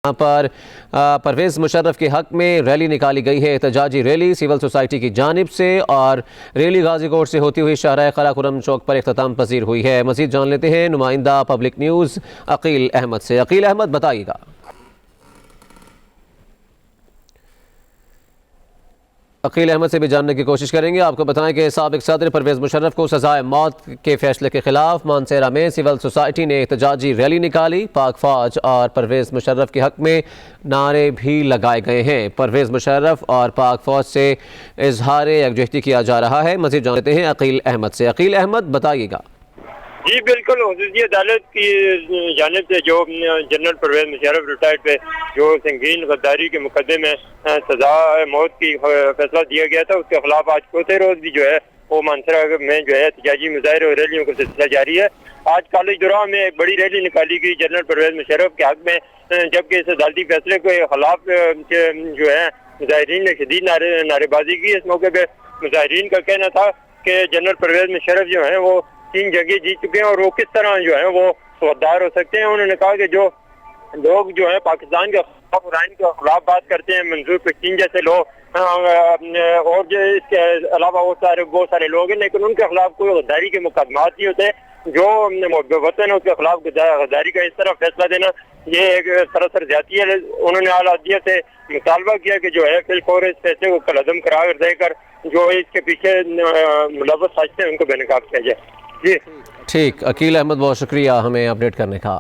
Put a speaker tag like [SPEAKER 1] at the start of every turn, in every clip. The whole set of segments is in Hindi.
[SPEAKER 1] यहाँ पर परवेज़ मुशर्रफ के हक़ में रैली निकाली गई है। एहतजाजी रैली सिविल सोसाइटी की जानिब से और रैली गाजी कोर्ट से होती हुई शाहराह कला खुर्रम चौक पर इख्तिताम पजीर हुई है। मज़ीद जान लेते हैं नुमाइंदा पब्लिक न्यूज़ अकील अहमद से। अकील अहमद, बताइएगा। अकील अहमद से भी जानने की कोशिश करेंगे। आपको बताएं कि साबिक़ सदर परवेज़ मुशर्रफ को सज़ाए मौत के फैसले के खिलाफ मानसेरा में सिविल सोसाइटी ने एहतजाजी रैली निकाली। पाक फौज और परवेज़ मुशर्रफ के हक़ में नारे भी लगाए गए हैं। परवेज़ मुशर्रफ और पाक फौज से इजहार यकजहती किया जा रहा है। मज़ीद जानते हैं अकील अहमद से। अकील अहमद, बताइएगा।
[SPEAKER 2] जी बिल्कुल, हुजूरी अदालत की जानिब से जो जनरल परवेज़ मुशर्रफ रिटायर्ड पे जो संगीन गद्दारी के मुकदमे में सजा मौत की फैसला दिया गया था, उसके खिलाफ आज चौथे रोज भी जो है वो मानसरा में जो है एहतजाजी मुजाहिरे और रैलियों का सिलसिला जारी है। आज कॉलेज दुरा में एक बड़ी रैली निकाली गई जनरल परवेज़ मुशर्रफ के हक में, जबकि इस अदालती फैसले के खिलाफ जो है मुजाहिरीन ने शदीद नारेबाजी की। इस मौके पर मुजाहिरीन का कहना था कि जनरल परवेज़ मुशर्रफ जो है वो 3 जगह जीत चुके हैं और वो किस तरह जो है वो वफादार हो सकते हैं। उन्होंने कहा कि जो लोग जो है पाकिस्तान के खिलाफ और आइन के खिलाफ बात करते हैं, मंजूर पश्तीन जैसे लोग और जो इसके अलावा वो सारे लोग हैं, लेकिन उनके खिलाफ कोई गद्दारी के मुकदमात नहीं होते। जो वतन है उसके खिलाफ गद्दारी का इस तरह फैसला देना ये एक सरासर ज्यादती है। उन्होंने आला अदलिया से मुतालबा किया कि जो है फिलफौर इस फैसले को कलअदम करार देकर जो इसके पीछे मुलव्वस साजिश है उनको बेनकाब किया जाए। जी
[SPEAKER 1] ठीक, अकील अहमद, बहुत शुक्रिया हमें अपडेट करने का।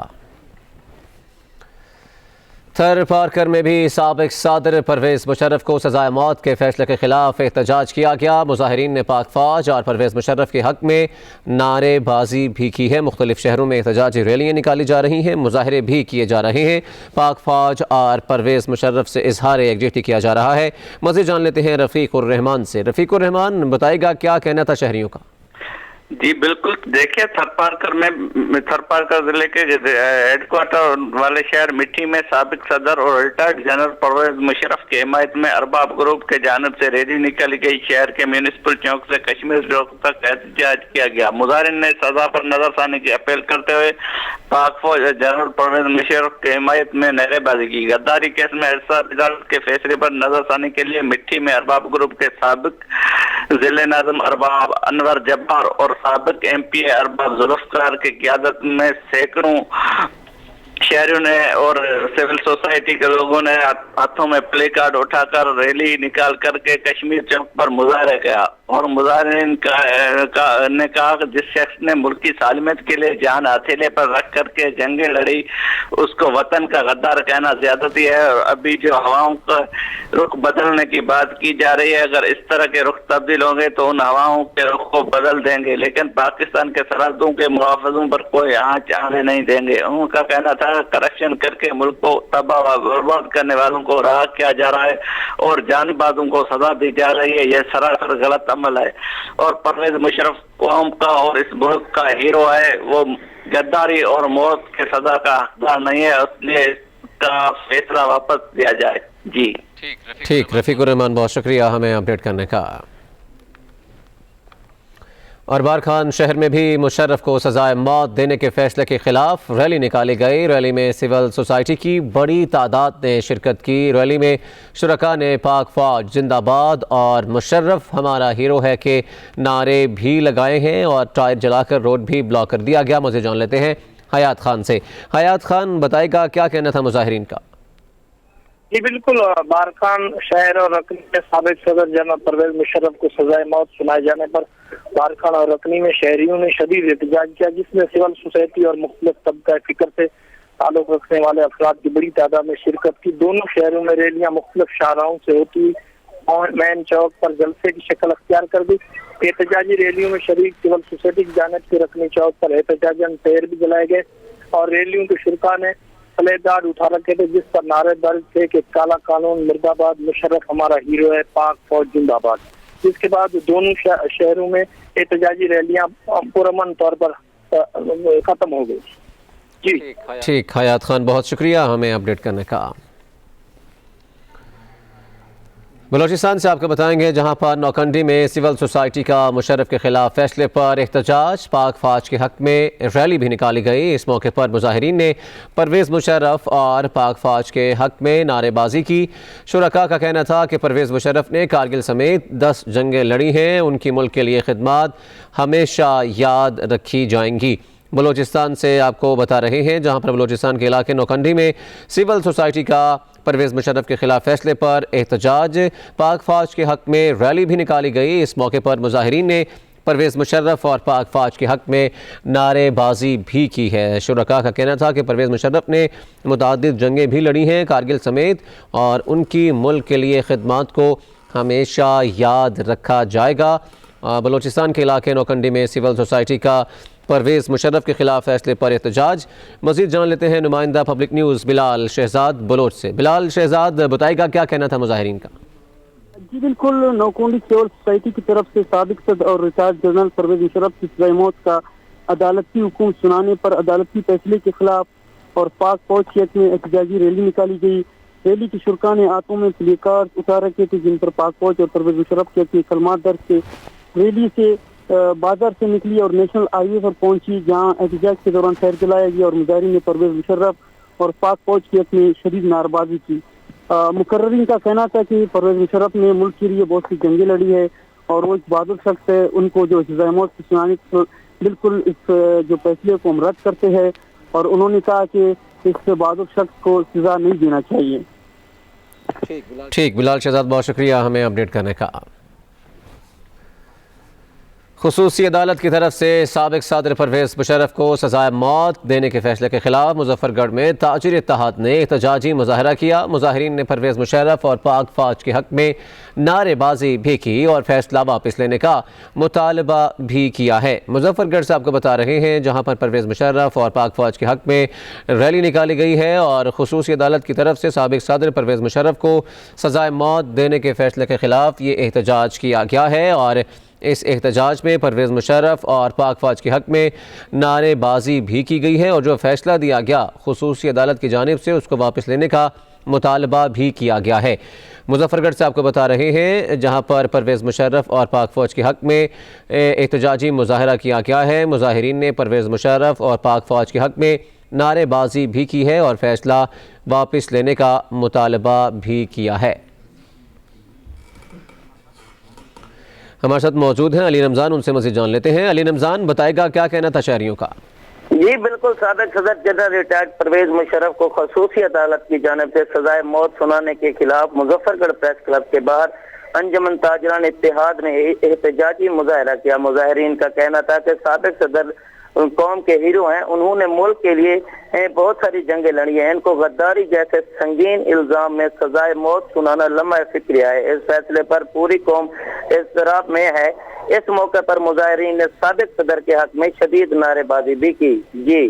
[SPEAKER 1] थर पार्कर में भी साबिक़ सदर परवेज़ मुशर्रफ को सज़ाए मौत के फैसले के खिलाफ एहतजाज किया गया। मुजाहिरीन ने पाक फौज और परवेज़ मुशर्रफ के हक़ में नारेबाजी भी की है। मुख्तलिफ शहरों में एहतजाजी रैलियाँ निकाली जा रही हैं, मुजाहरे भी किए जा रहे हैं। पाक फौज और परवेज़ मुशर्रफ से इजहार यकजहती किया जा रहा है। मज़ीद जान लेते हैं रफ़ीक़ुर रहमान से। रफ़ीक़ुर रहमान, बताइएगा क्या कहना था शहरियों का।
[SPEAKER 3] जी बिल्कुल, देखिए थरपारकर जिले के हेडक्वार्टर वाले शहर मिट्टी में साबिक़ सदर और रिटायर्ड जनरल परवेज़ मुशर्रफ की हिमायत में अरबाब ग्रुप के जानिब से रैली निकाली गई। शहर के म्यूनिसिपल चौक से कश्मीर चौक तक एहतजाज किया गया। मुजाहिरीन ने सजा पर नजरसानी की अपील करते हुए पाक फौज जनरल परवेज़ मुशर्रफ की हिमायत में नारेबाजी की। गद्दारी केस में अदालत के फैसले पर नजरसानी के लिए मिट्टी में अरबाब ग्रुप के साबिक़ जिले नाज़िम अरबाब अनवर जब्बार और साबिक़ MP अरबाब जुल्फ़िकार की क़यादत में सैकड़ों शहरियों ने और सिविल सोसाइटी के लोगों ने हाथों में प्ले कार्ड उठाकर रैली निकाल करके कश्मीर चौक पर मुजाहरा किया और मुजाहिरीन ने कहा कि जिस शख्स ने मुल्क की सालमियत के लिए जान हथेले पर रख करके जंगें लड़ी उसको वतन का गद्दार कहना ज्यादती है। और अभी जो हवाओं का रुख बदलने की बात की जा रही है, अगर इस तरह के रुख तब्दील होंगे तो उन हवाओं के रुख को बदल देंगे, लेकिन पाकिस्तान के सरहदों के मुहाफ़िज़ों पर कोई आँच आने नहीं देंगे। उनका कहना था करप्शन करके मुल्क को तबाह बर्बाद करने वालों को रहा किया जा रहा है और जानबाजों को सजा दी जा रही है। यह सरासर गलत अमल है और परवेज़ मुशर्रफ कौम का और इस मुल्क का हीरो है। वो गद्दारी और मौत के सजा का हकदार नहीं है, इसलिए इसका फैसला वापस दिया जाए। जी
[SPEAKER 1] ठीक, रफ़ीक़ुर रहमान, बहुत शुक्रिया हमें अपडेट करने का। और बारखान शहर में भी मुशर्रफ को सजाए मौत देने के फैसले के खिलाफ रैली निकाली गई। रैली में सिविल सोसाइटी की बड़ी तादाद ने शिरकत की। रैली में शुरका ने पाक फौज जिंदाबाद और मुशर्रफ हमारा हीरो है के नारे भी लगाए हैं और टायर जलाकर रोड भी ब्लॉक कर दिया गया। मुझे जान लेते हैं हयात खान से। हयात खान, बताएगा क्या कहना था मुजाहिरीन का।
[SPEAKER 4] जी बिल्कुल, बारखान शहर और रकनी में साबिक़ सदर जनरल परवेज़ मुशर्रफ को सजाए मौत सुनाए जाने पर बारखान और रकनी में शहरियों ने शदीद एहतजाज किया, जिसमें सिविल सोसाइटी और मुख्तलिफ तबका फिक्र से ताल्लुक रखने वाले अफराद की बड़ी तादाद में शिरकत की। दोनों शहरों में रैलियां मुख्तलिफ शाहराहों से होती मैन चौक पर जलसे की शक्ल अख्तियार कर दी। एहतजाजी रैलियों में शरीक सिविल सोसाइटी की जानिब से रकनी चौक पर एहतजाजन टायर भी जलाए गए और रैलियों के शुरका ने प्लेकार्ड उठा रखे थे जिस पर नारे दर्ज थे कि काला कानून मुर्दाबाद, मुशर्रफ हमारा हीरो है, पाक फौज जिंदाबाद। जिसके बाद दोनों शहरों में एहतजाजी रैलियां पुरअमन तौर पर खत्म हो गई। जी
[SPEAKER 1] ठीक, हयात खान, बहुत शुक्रिया हमें अपडेट करने का। बलूचिस्तान से आपको बताएंगे जहां पर नौकंडी में सिविल सोसाइटी का मुशर्रफ के खिलाफ फैसले पर एहतजाज, पाक फौज के हक में रैली भी निकाली गई। इस मौके पर मुजाहिरीन ने परवेज़ मुशर्रफ और पाक फौज के हक में नारेबाजी की। शुरका का कहना था कि परवेज़ मुशर्रफ ने कारगिल समेत 10 जंगें लड़ी हैं, उनकी मुल्क के लिए खिदमत हमेशा याद रखी जाएंगी। बलूचिस्तान से आपको बता रहे हैं जहां पर बलूचिस्तान के इलाके नौकंडी में सिविल सोसाइटी का परवेज़ मुशर्रफ के खिलाफ फैसले पर एहतजाज, पाक फौज के हक में रैली भी निकाली गई। इस मौके पर मुजाहिरीन ने परवेज़ मुशर्रफ और पाक फौज के हक में नारेबाजी भी की है। शुरका का कहना था कि परवेज़ मुशर्रफ ने मुतअद्दिद जंगें भी लड़ी हैं कारगिल समेत और उनकी मुल्क के लिए खिदमत को हमेशा याद रखा जाएगा। बलूचिस्तान के इलाके नौकंडी में सिविल सोसाइटी का परवेज़ मुशर्रफ के खिलाफ फैसले पर एहतजाज। मज़ीद जान लेते हैं नुमाइंदा पब्लिक न्यूज़ बिलाल शहजाद बलोच से। बिलाल शहजाद, बताएगा क्या कहना था मुजाहिरीन का?
[SPEAKER 5] जी बिल्कुल, नौकुंडी सिविल सोसाइटी की तरफ से साबिक सदर और रिटायर्ड जनरल परवेज़ मुशर्रफ की सज़ाए मौत का अदालती हुक्म सुनाने पर अदालती फैसले के खिलाफ और पाक फौज के हक में एहतजाजी रैली निकाली गई। रैली के शुरका ने हाथों में प्ले कार्ड उठा रखे थे जिन पर पाक फौज और परवेज़ मुशर्रफ के हक में कलमात दर्ज थे। रैली से बाजार से निकली और नेशनल हाईवे पर पहुंची, जहां एहतजाज के दौरान फैर चलाया गया और मुजाहिरीन ने परवेज़ मुशर्रफ और पाक फौज के हक में शदीद नारेबाजी की। मुकर्रिरीन का कहना था कि परवेज़ मुशर्रफ ने मुल्क के लिए बहुत सी जंगें लड़ी है और वो एक बहादुर शख्स है। उनको जो सज़ाए मौत की सुनाने बिल्कुल इस जो फैसले को हम रद्द करते हैं और उन्होंने कहा कि इस बहादुर शख्स को सजा नहीं देना चाहिए।
[SPEAKER 1] ठीक बिलाल शहजाद, बहुत शुक्रिया हमें अपडेट करने का। खुसूसी अदालत की तरफ से साबिक सदर परवेज़ मुशर्रफ को सजाए मौत देने के फैसले के खिलाफ मुजफ्फरगढ़ में ताजिर इत्तेहाद ने एहतजाजी मुजाहरा किया। मुजाहिरीन ने परवेज़ मुशर्रफ और पाक फौज के हक में नारेबाजी भी की और फैसला वापस लेने का मुतालबा भी किया है। मुजफ्फरगढ़ से आपको बता रहे हैं जहां पर परवेज़ मुशर्रफ और पाक फौज के हक में रैली निकाली गई है और खुसूसी अदालत की तरफ से साबिक सदर परवेज़ मुशर्रफ को सजाए मौत देने के फैसले के खिलाफ ये एहतजाज किया गया है और इस एहतजाज में परवेज़ मुशर्रफ और पाक फौज के हक में नारेबाजी भी की गई है और जो फैसला दिया गया खुसूसी अदालत की जानिब से उसको वापस लेने का मुतालबा भी किया गया है। मुजफ्फरगढ़ से आपको बता रहे हैं जहां पर परवेज़ मुशर्रफ और पाक फौज के हक में एहतजाजी मुजाहरा किया गया है। मुजाहिरीन ने परवेज़ मुशर्रफ और पाक फौज के हक में नारेबाजी भी की है और फैसला वापस लेने का मुतालबा भी किया है। हमारे साथ मौजूद हैं अली रमज़ान, उनसे मज़ीद जान लेते हैं। अली रमज़ान, बताएगा क्या कहना था शहरियों का?
[SPEAKER 3] जी बिल्कुल, साबिक सदर जनरल रिटायर्ड परवेज़ मुशर्रफ को खसूसी अदालत की जानिब से सजाए मौत सुनाने के खिलाफ मुजफ्फरगढ़ प्रेस क्लब के बाहर अंजुमन ताजरान इत्तेहाद ने एहतजाजी मुजाहरा किया। मुजाहिरीन का कहना था कि साबिक सदर कौम के हीरो हैं, उन्होंने मुल्क के लिए बहुत सारी जंगें लड़ी हैं, इनको गद्दारी जैसे संगीन इल्जाम में सजाए मौत सुनाना लम्हा फिक्रिया है। इस फैसले पर पूरी कौम इज़्तिराब में है। इस मौके पर मुजाहिरीन ने साबिक सदर के हक में शदीद नारेबाजी भी की। जी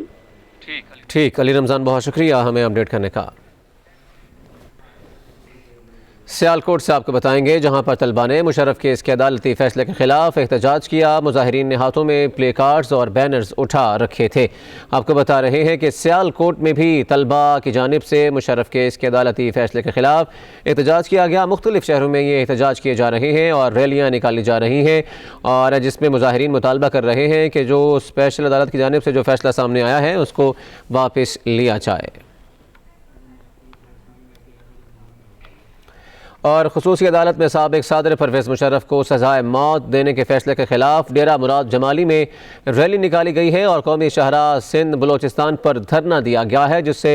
[SPEAKER 1] ठीक अली रमज़ान, बहुत शुक्रिया हमें अपडेट करने का। सियालकोट से आपको बताएंगे जहां पर तलबा ने मुशर्रफ के इसके अदालती फैसले के खिलाफ एहतजाज किया। मुजाहिरीन ने हाथों में प्ले कार्ड्स और बैनर्स उठा रखे थे। आपको बता रहे हैं कि सियालकोट में भी तलबा की जानिब से मुशर्रफ के इसके अदालती फैसले के खिलाफ एहतजाज किया गया। मुख्तलिफ शहरों में ये एहतजाज किए जा रहे हैं और रैलियाँ निकाली जा रही हैं और जिसमें मुजाहिरीन मुतालबा कर रहे हैं कि जो स्पेशल अदालत की जानिब से जो फैसला सामने आया है उसको वापस लिया जाए। और खुसूसी अदालत में साबिक सदर परवेज़ मुशर्रफ को सजाए मौत देने के फैसले के खिलाफ डेरा मुराद जमाली में रैली निकाली गई है और कौमी शाहराह सिंध बलूचिस्तान पर धरना दिया गया है जिससे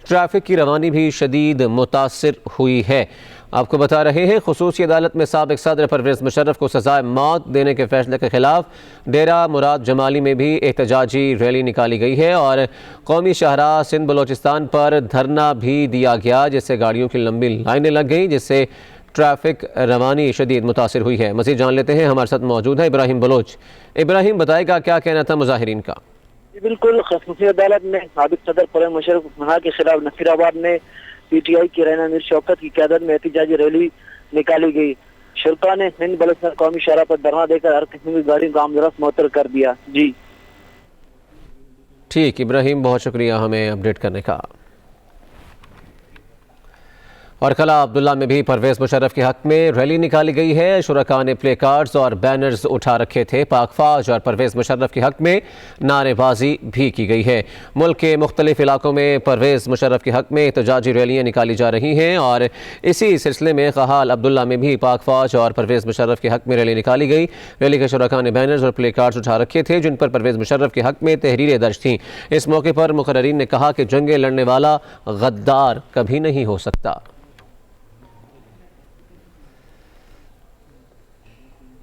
[SPEAKER 1] ट्रैफिक की रवानी भी शदीद मुतासिर हुई है। आपको बता रहे हैं खुसूसी अदालत में साबिक सदर परवेज़ मुशर्रफ को सजाए मौत देने के फैसले के खिलाफ डेरा मुराद जमाली में भी एहतजाजी रैली निकाली गई है और कौमी शाहराह सिंध बलूचिस्तान पर धरना भी दिया गया जिससे गाड़ियों की लंबी लाइनें लग गई जिससे ट्रैफिक रवानी शदीद मुतासिर हुई है। मज़ीद जान लेते हैं, हमारे साथ मौजूद है इब्राहिम बलोच। इब्राहिम, बताएगा क्या कहना था मुजाहिरीन का?
[SPEAKER 4] बिल्कुल, खुसूसी अदालत में साबिक सदर परवेज़ मुशर्रफ के खिलाफ नसीराबाद में PTI की रहना मीर शौकत की क़यादत में एहतजाजी रैली निकाली गई। शुरका ने सिंध बलूचिस्तान कौमी शाहराह पर धरना देकर हर किस्म की गाड़ियों का आमद रफ्त मुअत्तल कर दिया। जी ठीक
[SPEAKER 1] इब्राहिम, बहुत शुक्रिया हमें अपडेट करने का। और कला अब्दुल्ला में भी परवेज़ मुशर्रफ के हक में रैली निकाली गई है। शुरका ने प्ले कार्ड्स और बैनर्स उठा रखे थे। पाक फौज और परवेज़ मुशर्रफ के हक में नारेबाजी भी की गई है। मुल्क के मुख्तलिफ इलाकों में परवेज़ मुशर्रफ के हक में एहतजाजी रैलियाँ निकाली जा रही हैं और इसी सिलसिले में कहाल अब्दुल्ला में भी पाक फौज और परवेज़ मुशर्रफ के हक में रैली निकाली गई। रैली के शुरका ने बैनर्स और प्ले कार्ड्स उठा रखे थे जिन पर परवेज़ मुशर्रफ के हक में तहरीरें दर्ज थीं। इस मौके पर मुकर्रिरीन ने कहा कि जंगें लड़ने वाला गद्दार कभी नहीं हो सकता।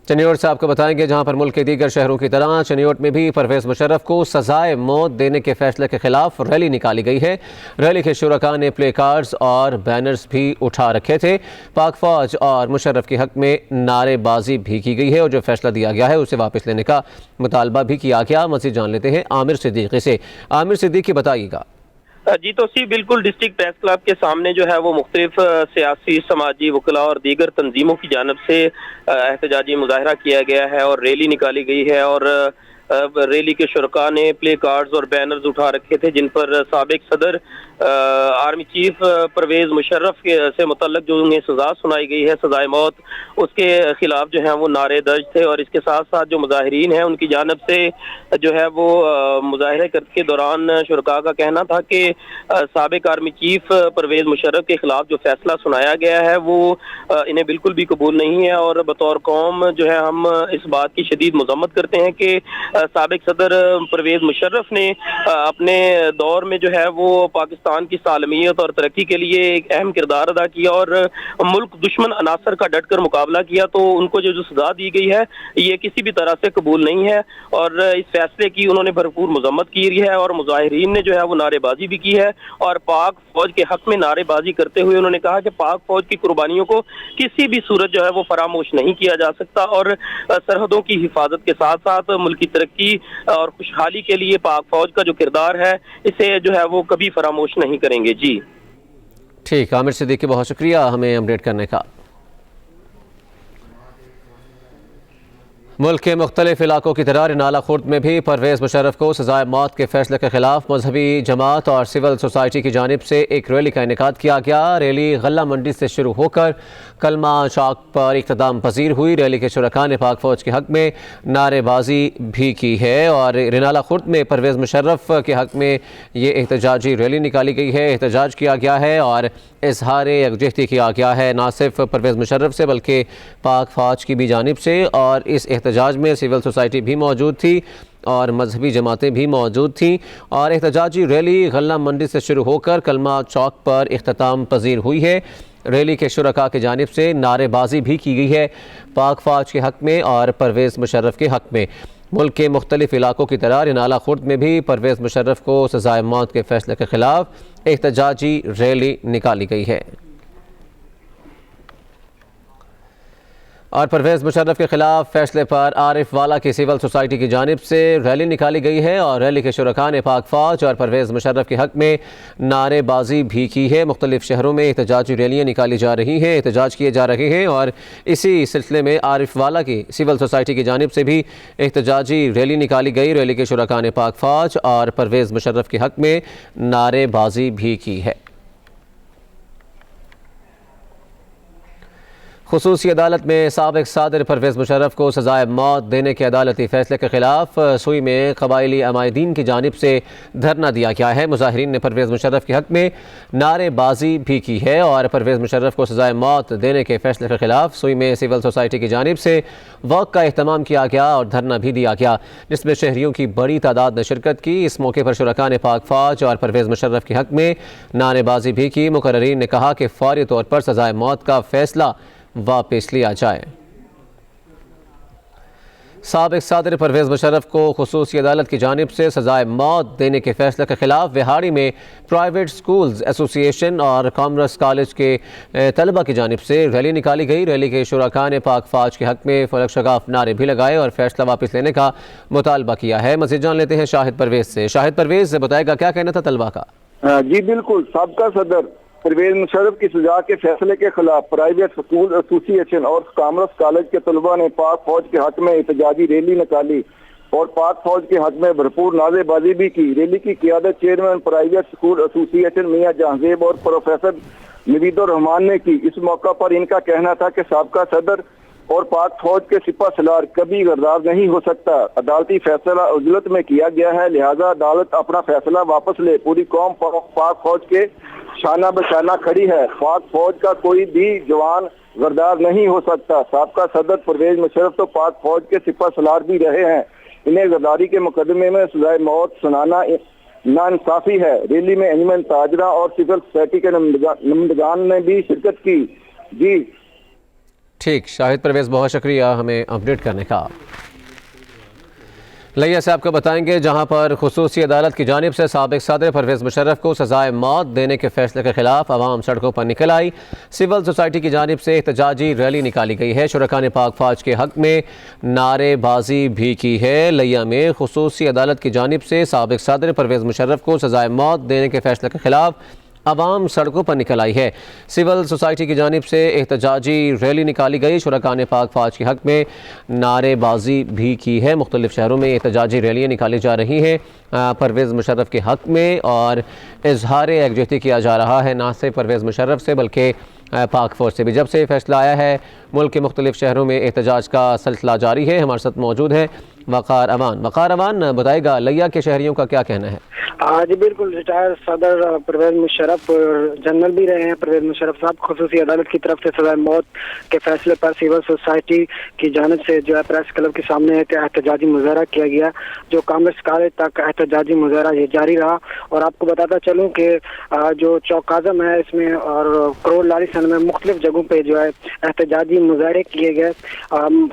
[SPEAKER 1] चनियोट से आपको बताएंगे जहां पर मुल्क के दीगर शहरों की तरह चनियोट में भी परवेज़ मुशर्रफ को सजाए मौत देने के फैसले के खिलाफ रैली निकाली गई है। रैली के शुरका ने प्ले कार्ड्स और बैनर्स भी उठा रखे थे। पाक फौज और मुशर्रफ के हक में नारेबाजी भी की गई है और जो फैसला दिया गया है उसे वापस लेने का मुतालबा भी किया गया। मज़ीद जान लेते हैं आमिर सिद्दीकी से। आमिर सिद्दीकी, बताइएगा।
[SPEAKER 6] जी तोसी बिल्कुल डिस्ट्रिक्ट प्रेस क्लब के सामने जो है वो मुख्तलिफ सियासी, समाजी, वकला और दीगर तंजीमों की जानिब से एहतजाजी मुजाहरा किया गया है और रैली निकाली गई है। और रैली के शुरका ने प्ले कार्ड्स और बैनर्स उठा रखे थे जिन पर साबिक सदर आर्मी चीफ परवेज़ मुशर्रफ से मुतल्लक जो उन्हें सजा सुनाई गई है, सजाए मौत, उसके खिलाफ जो है वो नारे दर्ज थे। और इसके साथ साथ जो मुजाहिरीन हैं उनकी जानिब से जो है वो मुजाहरे के दौरान शुरका का कहना था कि साबिक आर्मी चीफ परवेज़ मुशर्रफ के खिलाफ जो फैसला सुनाया गया है वो इन्हें बिल्कुल भी कबूल नहीं है। और बतौर कौम जो है हम इस बात की शदीद मज़म्मत करते हैं कि साबिक सदर परवेज़ मुशर्रफ ने अपने दौर में जो है वो पाकिस्तान की सालमियत और तरक्की के लिए एक अहम किरदार अदा किया और मुल्क दुश्मन अनासर का डटकर मुकाबला किया। तो उनको जो सजा दी गई है ये किसी भी तरह से कबूल नहीं है और इस फैसले की उन्होंने भरपूर मजम्मत की है। और मुजाहिरीन ने जो है वो नारेबाजी भी की है और पाक फौज के हक में नारेबाजी करते हुए उन्होंने कहा कि पाक फौज की कुर्बानियों को किसी भी सूरत जो है वो फरामोश नहीं किया जा सकता और सरहदों की हिफाजत के साथ साथ मुल्क की तरक्की और खुशहाली के लिए पाक फौज का जो किरदार है इसे जो है वो कभी फरामोश नहीं करेंगे। जी
[SPEAKER 1] ठीक, आमिर सिद्दीकी, बहुत शुक्रिया हमें अपडेट करने का। मुल्क के मुख्तलिफ इलाकों की तरह रिनाला खुर्द में भी परवेज़ मुशर्रफ को सजाए मौत के फैसले के खिलाफ मजहबी जमात और सिविल सोसाइटी की जानिब से एक रैली का इनेकाद किया गया। रैली गल्ला मंडी से शुरू होकर कलमा चौक पर इख्तिताम पजीर हुई। रैली के शुरका ने पाक फौज के हक में नारेबाजी भी की है और रिनाला खुर्द में परवेज़ मुशर्रफ के हक में ये एहतजाजी रैली निकाली गई है। एहतजाज किया गया है और इजहार यकजहती किया गया है न सिर्फ परवेज़ मुशर्रफ से बल्कि पाक फौज की भी जानिब से। और इस एहतजाज में सिविल सोसाइटी भी मौजूद थी और मजहबी जमातें भी मौजूद थीं और एहतजाजी रैली गल्ला मंडी से शुरू होकर कलमा चौक पर इख्तिताम पजीर हुई है। रैली के शुरका की जानिब से नारेबाजी भी की गई है पाक फौज के हक में और परवेज़ मुशर्रफ के हक में। मुल्क के मुख्तलिफ इलाकों की तरह रिनाला खुर्द में भी परवेज़ मुशर्रफ को सजाए मौत के फैसले के खिलाफ एहतजाजी रैली निकाली गई है। और परवेज़ मुशर्रफ के खिलाफ फैसले पर आरिफ वाला की सिविल सोसाइटी की जानिब से रैली निकाली गई है और रैली के शुरका ने पाक फौज और परवेज़ मुशर्रफ के हक में नारेबाजी भी की है। मुख्तलिफ शहरों में एहतजाजी रैलियाँ निकाली जा रही हैं, एहतजाज किए जा रहे हैं और इसी सिलसिले में आरिफ वाला की सिविल सोसाइटी की जानिब से भी एहतजाजी रैली निकाली गई। रैली के शुरका ने पाक फौज और परवेज़ मुशर्रफ के हक में नारेबाजी भी की है। खुसूसी अदालत में साबिक सदर परवेज़ मुशर्रफ को सजाए मौत देने के अदालती फैसले के खिलाफ सुई में कबायली अमायदीन की जानिब से धरना दिया गया है। मुजाहिरीन ने परवेज़ मुशर्रफ के हक में नारेबाजी भी की है और परवेज़ मुशर्रफ को सजाए मौत देने के फैसले के खिलाफ सुई में सिविल सोसाइटी की जानिब से वक़्त का एहतमाम किया गया और धरना भी दिया गया जिसमें शहरियों की बड़ी तादाद ने शिरकत की। इस मौके पर शुरका ने पाक फौज और परवेज़ मुशर्रफ के हक में नारेबाजी भी की। मुकर्रिरीन ने कहा कि फौरी तौर पर सजाए मौत का फैसला वापस लिया जाए। साबिक सदर परवेज़ मुशर्रफ को खुसूसी अदालत की जानिब से सजाए मौत देने के फैसले के खिलाफ विहाड़ी में प्राइवेट स्कूल्स एसोसिएशन और कॉमर्स कॉलेज के तलबा की जानिब से रैली निकाली गई। रैली के शुरका ने पाक फौज के हक में फलक शगाफ नारे भी लगाए और फैसला वापस लेने का मुतालबा किया है। मज़ीद जान लेते हैं शाहिद परवेज़ से। शाहिद परवेज़, बताएगा क्या कहना था तलबा का?
[SPEAKER 7] जी बिल्कुल, साबिका सदर परवेज़ मुशर्रफ की सजा के फैसले के खिलाफ प्राइवेट स्कूल एसोसिएशन और कॉमर्स कॉलेज के तलबा ने पाक फौज के हक में एहतजाजी रैली निकाली। और पाक फौज के हक में भरपूर नारेबाजी भी की। रैली की क़ियादत चेयरमैन प्राइवेट स्कूल एसोसिएशन मियां जहांजेब और प्रोफेसर नवीदुर रहमान ने की। इस मौका पर इनका कहना था कि साबका सदर और पाक फौज के सिपा सलार कभी गद्दार नहीं हो सकता। अदालती फैसला उजलत में किया गया है, लिहाजा अदालत अपना फैसला वापस ले। पूरी कौम पाक फौज के शाना बशाना खड़ी है। पाक फौज का कोई भी जवान गद्दार नहीं हो सकता। साबका सदर परवेज मुशर्रफ तो पाक फौज के सिपा सलार भी रहे हैं। इन्हें गद्दारी के मुकदमे में सजाए मौत सुनाना नाइंसाफी है। रैली में अंजुमन ताजरा और सिविल सोसाइटी के नुमाइंदगान ने भी शिरकत की। जी
[SPEAKER 1] ठीक, शाहिद परवेज बहुत शुक्रिया हमें अपडेट करने का। लिया से आपको बताएंगे, जहां पर खुसूसी अदालत की जानिब से साबिक सदर परवेज मुशर्रफ को सजाए मौत देने के फैसले के खिलाफ आवाम सड़कों पर निकल आई। सिविल सोसाइटी की जानिब से एहतजाजी रैली निकाली गई है। शुरका ने पाक फौज के हक में नारेबाजी भी की है। लिया में खुसूसी अदालत की जानिब से साबिक सदर परवेज मुशर्रफ को सजाए मौत देने के फैसले के खिलाफ आवाम सड़कों पर निकल आई है। सिविल सोसाइटी की जानिब से एहतजाजी रैली निकाली गई। शुरका ने पाक फौज के हक में नारेबाजी भी की है। मुख्तलिफ शहरों में एहतजाजी रैलियाँ निकाली जा रही हैं परवेज़ मुशर्रफ के हक में, और इजहार यकजहती किया जा रहा है ना सिर्फ परवेज़ मुशर्रफ से बल्कि पाक फौज से भी। जब से फैसला आया है मुल्क के मुख्तलिफ शहरों में एहतजाज का सिलसिला जारी है। हमारे साथ मौजूद है वक़ार अमान। वक़ार अमान, बताएगा लिया के शहरियों का क्या कहना है?
[SPEAKER 8] जी बिल्कुल, रिटायर सदर परवेज मुशर्रफ जनरल भी रहे हैं परवेज मुशर्रफ साहब। खुसूसी अदालत की तरफ से सजाए मौत के फैसले पर सिविल सोसाइटी की जानिब से जो है प्रेस क्लब के सामने एहतजाजी मुजाहरा किया गया, जो कांग्रेस कॉलेज तक एहतजाजी मुजाहरा ये जारी रहा। और आपको बताता चलूँ कि जो चौक आज़म है इसमें और करोड़ लारी सन में मुख्तलिफ जगहों पे जो है एहतजाजी मुजाहरे किए गए।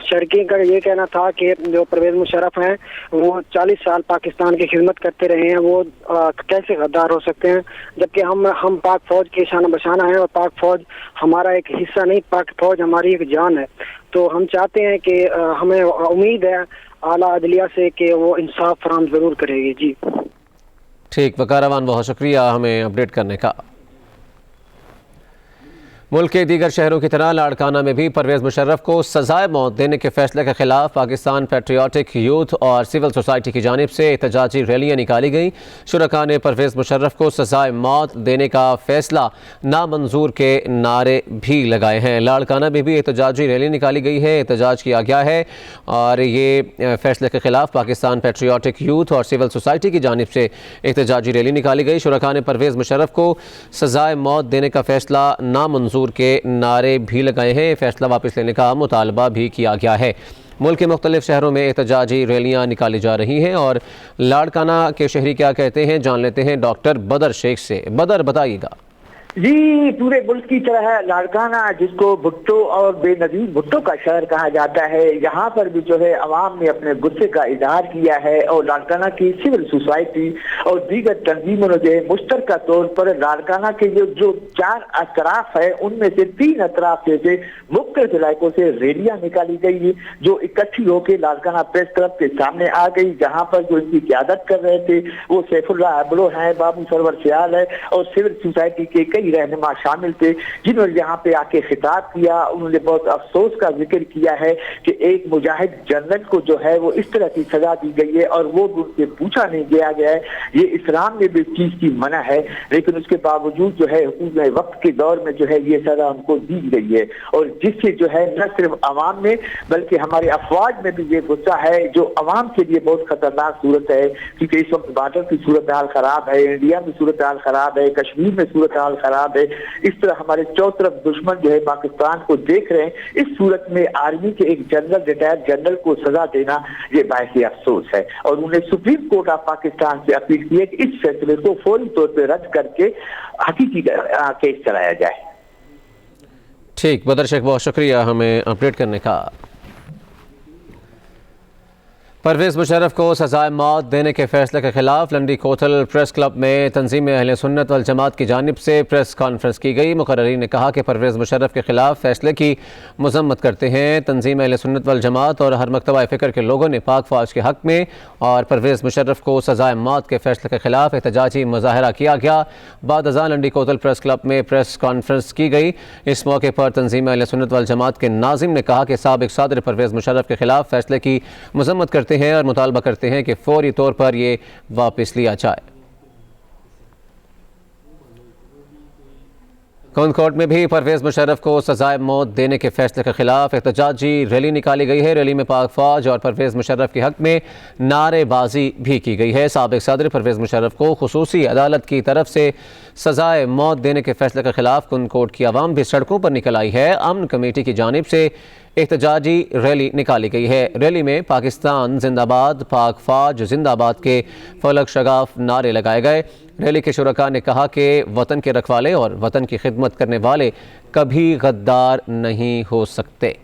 [SPEAKER 8] शर्कीन का ये कहना था कि जो परवेज मुशर्रफ हैं वो 40 साल पाकिस्तान की खिदमत करते रहे हैं, वो कैसे गद्दार हो सकते हैं, जबकि हम पाक फौज के शाना बशाना है और पाक फौज हमारा एक हिस्सा नहीं, पाक फौज हमारी एक जान है। तो हम चाहते हैं कि हमें उम्मीद है आला अदलिया से कि वो इंसाफ फराहम जरूर करेगी। जी
[SPEAKER 1] ठीक, वक़ार अमान बहुत शुक्रिया हमें अपडेट करने का। मुल्क के दीगर शहरों की तरह लाड़काना में भी परवेज मुशर्रफ को सजाए मौत देने के फैसले के खिलाफ पाकिस्तान पैट्रियाटिक यूथ और सिविल सोसाइटी की जानिब से एहतजाजी रैलियाँ निकाली गई। शुरका ने परवेज मुशर्रफ को सजाए मौत देने का फैसला नामंजूर के नारे भी लगाए हैं। लाड़काना में भी एहतजाजी रैली निकाली गई है, एहतजाज किया गया है और ये फैसले के खिलाफ पाकिस्तान पैट्रियाटिक यूथ और सिविल सोसाइटी की जानिब से एहतजाजी रैली निकाली गई। शुरका ने परवेज मुशर्रफ को सजाए मौत देने का फैसला नामंजूर के नारे भी लगाए हैं। फैसला वापस लेने का मुतालबा भी किया गया है। मुल्क के मुख्तलिफ शहरों में एहतजाजी रैलियाँ निकाली जा रही हैं और लाड़काना के शहरी क्या कहते हैं जान लेते हैं डॉक्टर बदर शेख से। बदर, बताइएगा।
[SPEAKER 9] जी, पूरे मुल्क की तरह लाड़काना, जिसको भुट्टो और बेनजीर भुट्टो का शहर कहा जाता है, यहाँ पर भी जो है अवाम ने अपने गुस्से का इजहार किया है और लाड़काना की सिविल सोसाइटी और दीगर तंजीमों ने जो है मुश्तरका तौर पर लाड़काना के जो 4 अतराफ है उनमें से 3 अतराफ से मुख्तलिफ इलाकों से रैलियां निकाली गई जो इकट्ठी होकर लाड़काना प्रेस क्लब के सामने आ गई, जहाँ पर जो इसकी क़यादत कर रहे थे वो सैफुल्लाह अबलो है, बाबू सरवर सियाल है और सिविल सोसाइटी के कई रहनुमा शामिल थे, जिन्होंने यहाँ पे आके खिताब किया। उन्होंने बहुत अफसोस का जिक्र किया है कि एक मुजाहिद जनरल को जो है वो इस तरह की सजा दी गई है और वो उनसे पूछा नहीं गया है। ये इस्लाम में भी इस चीज की मना है, लेकिन उसके बावजूद जो है हुकूमत वक्त के दौर में जो है ये सजा उनको दी गई है और जिससे जो है न सिर्फ अवाम में बल्कि हमारे अफवाज में भी ये गुस्सा है, जो अवाम के लिए बहुत खतरनाक सूरत है, क्योंकि इस वक्त बॉर्डर की सूरत हाल खराब है, इंडिया में सूरत हाल खराब है, कश्मीर में सूरत हाल खराब है। इस तरह हमारे चौ तरफ दुश्मन जो है पाकिस्तान को देख रहे हैं। इस सूरत में आर्मी के एक जनरल, रिटायर्ड जनरल को सजा देना ये बायसे अफसोस है और उन्हें सुप्रीम कोर्ट ऑफ पाकिस्तान से अपील की है कि इस फैसले को फौरी तौर पर रद्द करके हकीकी केस चलाया जाए।
[SPEAKER 1] ठीक, बदर शेख बहुत शुक्रिया हमें अपडेट करने का। परवेज मुशर्रफ को सजाए मौत देने के फैसले के खिलाफ लंडी कोतल प्रेस क्लब में तंजीम अहले सुन्नत वल जमात की जानिब से प्रेस कॉन्फ्रेंस की गई। मुकर्रीन ने कहा कि परवेज मुशर्रफ के खिलाफ फैसले की मजम्मत करते हैं। तंजीम अहले सुन्नत वल जमात और हर मकतबा फ़िक्र के लोगों ने पाक फौज के हक में और परवेज मुशर्रफ को सजाए मौत के फैसले के खिलाफ एहतजाजी मुजाहरा किया गया। बाद अज़ान लंडी कोतल प्रेस क्लब में प्रेस कॉन्फ्रेंस की गई। इस मौके पर तंजीम अहले सुन्नत वल जमात के नाज़िम ने कहा कि साबिक सदर परवेज मुशर्रफ के खिलाफ फैसले की मजम्मत करते करते हैं और मुतालबा करते हैं कि फौरी तौर पर ये वापस लिया जाए। कोर्ट में भी परवेज मुशर्रफ को सजाए मौत देने के फैसले के खिलाफ एहतजाजी रैली निकाली गई है। रैली में पाक फौज और परवेज मुशर्रफ के हक में नारेबाजी भी की गई है। साबिक सदर परवेज मुशर्रफ को खुसूसी अदालत की तरफ से सजाए मौत देने के फैसले के खिलाफ कोर्ट की आवाम भी सड़कों पर निकल आई है। अमन कमेटी की जानिब से एहतजाजी रैली निकाली गई है। रैली में पाकिस्तान जिंदाबाद, पाक फौज जिंदाबाद के फलक शगाफ नारे लगाए गए। रैली के शुरका ने कहा कि वतन के रखवाले और वतन की खिदमत करने वाले कभी गद्दार नहीं हो सकते।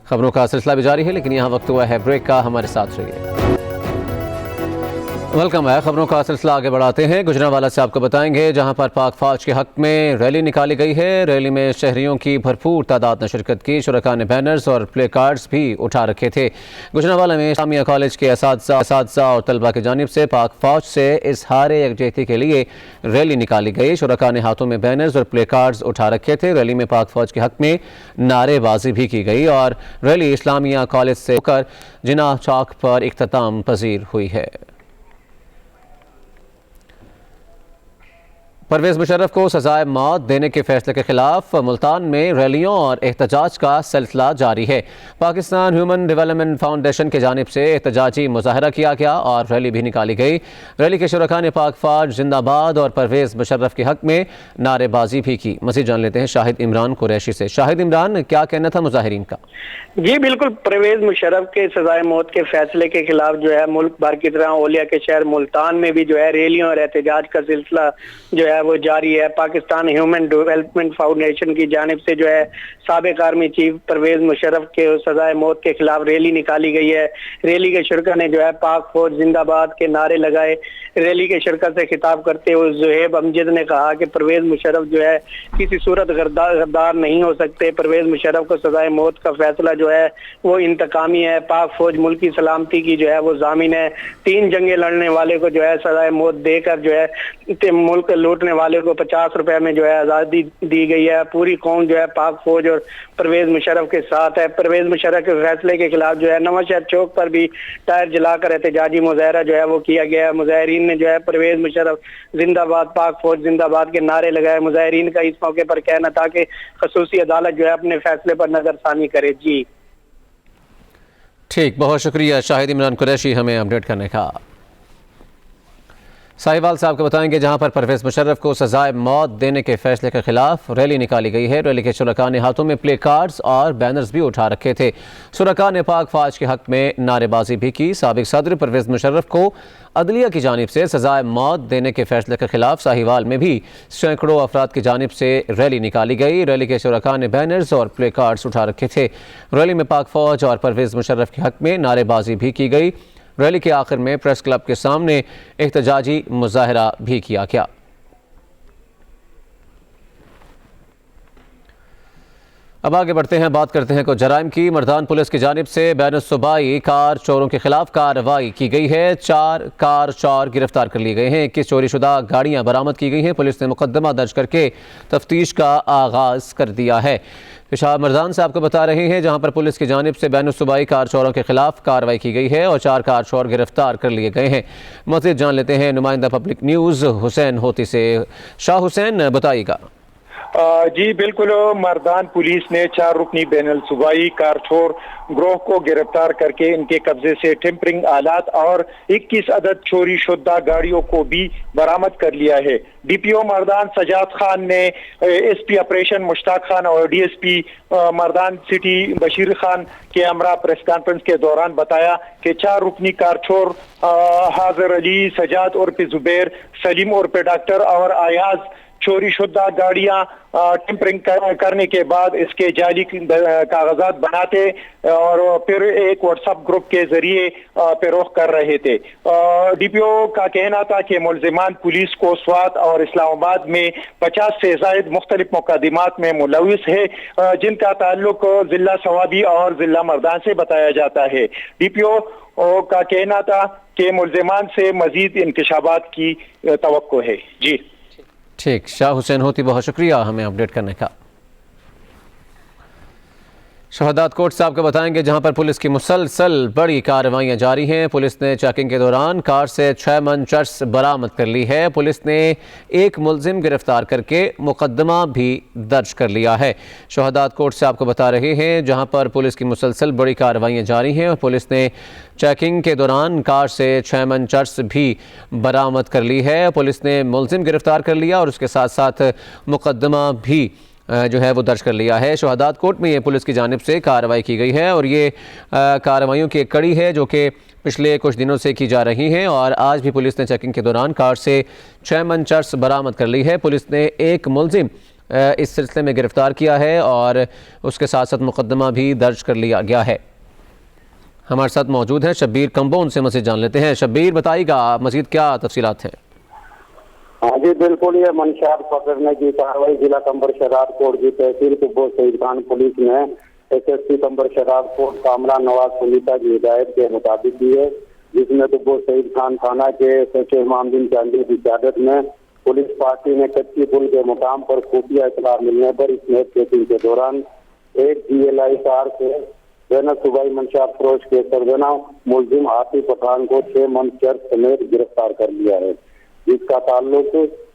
[SPEAKER 1] खबरों का सिलसिला भी जारी है, लेकिन यहाँ वक्त हुआ है ब्रेक का। हमारे साथ रहिए। वेलकम है। खबरों का सिलसिला आगे बढ़ाते हैं। गुजरांवाला से आपको बताएंगे जहां पर पाक फौज के हक में रैली निकाली गई है। रैली में शहरियों की भरपूर तादाद ने शिरकत की। शुरका ने बैनर्स और प्ले कार्ड्स भी उठा रखे थे। गुजरांवाला में इस्लामिया कॉलेज के असातिज़ा और तलबा की जानिब से पाक फौज से इजहार यकजहती के लिए रैली निकाली गई। शुरका ने हाथों में बैनर्स और प्ले कार्ड्स उठा रखे थे। रैली में पाक फौज के हक में नारेबाजी भी की गई और रैली इस्लामिया कॉलेज से होकर जिन्ना चौक पर इख्तिताम पजीर हुई है। परवेज मुशर्रफ को सजाए मौत देने के फैसले के खिलाफ मुल्तान में रैलियों और एहतजाज का सिलसिला जारी है। पाकिस्तान ह्यूमन डेवलपमेंट फाउंडेशन की जानिब से एहतजाजी मुजाहरा किया गया और रैली भी निकाली गई। रैली के शुरका ने पाक फौज जिंदाबाद और परवेज मुशर्रफ के हक में नारेबाजी भी की। मज़ीद जान लेते हैं शाहिद इमरान कुरैशी से। शाहिद इमरान, क्या कहना था मुजाहिरीन का?
[SPEAKER 8] जी बिल्कुल, परवेज मुशर्रफ के सजाए मौत के फैसले के खिलाफ जो है मुल्क भर की तरह ओलिया के शहर मुल्तान में भी जो है रैलियों और एहतजाज का सिलसिला जो है वो जारी है। पाकिस्तान ह्यूमन डेवलपमेंट फाउंडेशन की जानिब से जो है साबिक आर्मी चीफ परवेज मुशर्रफ के सजाए मौत के खिलाफ रैली निकाली गई है। रैली के शुरका ने जो है पाक फौज जिंदाबाद के नारे लगाए। रैली के शुरका से खिताब करते हुए ज़ुहैब अमजद ने कहा कि परवेज मुशर्रफ जो है किसी सूरत गद्दार नहीं हो सकते। परवेज मुशर्रफ को सजाए मौत का फैसला जो है वो इंतकामी है। पाक फौज मुल्क की सलामती की जो है वो जामिन है। 3 जंगे लड़ने वाले को जो है सजाए मौत देकर जो है मुल्क लूटने वाले को 50 रुपए में जो है आज़ादी दी गई है। पूरी कौम जो है पाक फौज और परवेज मुशर्रफ के साथ है। परवेज मुशर्रफ के फैसले के खिलाफ जो है नवाशहर चौक पर भी टायर जलाकर एहतजाजी मुजाहरा जो है वो किया गया। मुजाहिरीन ने जो है परवेज मुशर्रफ जिंदाबाद, पाक फौज जिंदाबाद के नारे लगाए। मुजाहिरीन का इस मौके पर कहना था कि खसूसी अदालत जो है अपने फैसले पर नजरसानी करे। जी
[SPEAKER 1] ठीक, बहुत शुक्रिया शाहिद इमरान कुरैशी हमें अपडेट करने का। साहिवाल साहब को बताएंगे जहां पर परवेज मुशर्रफ को सजाए मौत देने के फैसले के खिलाफ रैली निकाली गई है। रैली के शुरका ने हाथों में प्ले कार्ड्स और बैनर्स भी उठा रखे थे। शुरका ने पाक फौज के हक में नारेबाजी भी की। साबिक सदर परवेज मुशर्रफ को अदलिया की जानिब से सजाए मौत देने के फैसले के खिलाफ साहिवाल में भी सैकड़ों अफराद की जानिब से रैली निकाली गई। रैली के शुरका ने बैनर्स और प्ले कार्ड्स उठा रखे थे। रैली में पाक फौज और परवेज मुशर्रफ के हक में नारेबाजी भी की गई। रैली के आखिर में प्रेस क्लब के सामने एहतजाजी मुजाहरा भी किया गया। अब आगे बढ़ते हैं, बात करते हैं कुछ जराइम की। मर्दान पुलिस की जानिब से बैन सूबाई कार चोरों के खिलाफ कार्रवाई की गई है। 4 कार चोर गिरफ्तार कर लिए गए हैं। 21 चोरीशुदा गाड़ियां बरामद की गई हैं। पुलिस ने मुकदमा दर्ज करके तफ्तीश का आगाज कर दिया है। पेशावर मर्दान से आपको बता रहे हैं जहां पर पुलिस की जानिब से बैन सूबाई कार चोरों के खिलाफ कार्रवाई की गई है और 4 कार चोर गिरफ्तार कर लिए गए हैं। मज़ीद जान लेते हैं नुमाइंदा पब्लिक न्यूज़ हुसैन होती से। शाह हुसैन, बताइएगा।
[SPEAKER 10] जी बिल्कुल, मर्दान पुलिस ने 4 रुकनी बैनुल सूबाई कारचोर ग्रोह को गिरफ्तार करके इनके कब्जे से टेम्परिंग आलात और 21 अदद चोरी शुदा गाड़ियों को भी बरामद कर लिया है। डीपीओ मर्दान सजाद खान ने एसपी ऑपरेशन मुश्ताक खान और डीएसपी मर्दान सिटी बशीर खान के हमरा प्रेस कॉन्फ्रेंस के दौरान बताया कि 4 रुकनी कारचोर हाजिर अली, सजाद और पे जुबैर, सलीम और पे डॉक्टर और आयाज चोरी शुदा गाड़ियां टेम्परिंग करने के बाद इसके जाली कागजात बनाते और फिर एक व्हाट्सएप ग्रुप के जरिए पेरोख कर रहे थे। डीपीओ का कहना था कि मुलजिमान पुलिस को स्वात और इस्लामाबाद में 50 से ज्यादा मुख्तलिफ मुकदमात में मुलविस है, जिनका ताल्लुक जिला सवाबी और जिला मर्दान से बताया जाता है। डीपीओ का कहना था कि मुलजिमान से मजीद इंकशाफात की तवक्को है। जी
[SPEAKER 1] ठीक, शाह हुसैन होती, बहुत शुक्रिया हमें अपडेट करने का। शहदाद कोट से आपको बताएंगे जहां पर पुलिस की मुसलसल बड़ी कार्रवाइयां जारी हैं। पुलिस ने चेकिंग के दौरान कार से 6 मन चर्स बरामद कर ली है। पुलिस ने एक मुलजिम गिरफ्तार करके मुकदमा भी दर्ज कर लिया है। शहदाद कोट से आपको बता रहे हैं जहां पर पुलिस की मुसलसल बड़ी कार्रवाइयां जारी हैं और पुलिस ने चेकिंग के दौरान कार से 6 मन चर्स भी बरामद कर ली है। पुलिस ने मुलजिम गिरफ्तार कर लिया और उसके साथ साथ मुकदमा भी जो है वो दर्ज कर लिया है। शहदाद कोट में ये पुलिस की जानिब से कार्रवाई की गई है और ये कार्रवाइयों की एक कड़ी है जो कि पिछले कुछ दिनों से की जा रही हैं और आज भी पुलिस ने चेकिंग के दौरान कार से 6 मन चर्स बरामद कर ली है। पुलिस ने एक मुलजिम इस सिलसिले में गिरफ्तार किया है और उसके साथ साथ मुकदमा भी दर्ज कर लिया गया है। हमारे साथ मौजूद है शब्बीर कंबो, उनसे मज़ीद जान लेते हैं। शब्बीर, बताइएगा मज़ीद क्या तफसीलात हैं?
[SPEAKER 11] हाँ जी बिल्कुल, ये मंशियात पकड़ने की कार्रवाई जिला कंबर शहदाद कोट की तहसील कुब्बो शहीद खान पुलिस ने SSP कंबर शहदाद कोट कामरा नवाज सुनीता की हिदायत के मुताबिक की है, जिसमें कुब्बो शहीद खान थाना के सचिव इमामुद्दीन चांदी की क़यादत में पुलिस पार्टी ने कच्ची पुल के मुकाम पर खुफिया इत्तला मिलने पर स्नेक चेकिंग के दौरान एक GLI कार से दैन सूबाई मंशियात फरोश के सरगना मुलजिम आतिफ पठान को 6 मन चर्स समेत गिरफ्तार कर लिया है, जिसका ताल्लुक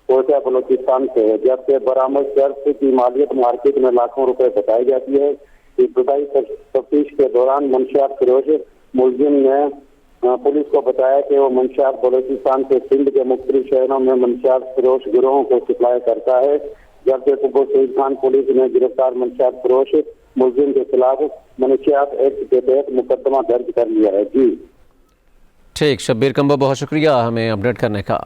[SPEAKER 11] कोटा बलोचिस्तान से है। जबकि बरामद चर्स की मालियत मार्केट में लाखों रुपए बताई जाती है। इब्तदाई तफ्तीश के दौरान मंशियात फरोश मुलजिम ने पुलिस को बताया कि वो मंशियात बलोचिस्तान से सिंध के मुख्तलिफ शहरों में मंशियात फरोश गिरोहों को सप्लाई करता है। जबकि कुब्बो शहीद खान पुलिस ने गिरफ्तार मंशियात फरोश मुलजिम के खिलाफ मंशियात एक्ट के तहत मुकदमा दर्ज कर लिया है। जी
[SPEAKER 1] ठीक, शब्बीर कंबो, बहुत शुक्रिया हमें अपडेट करने का।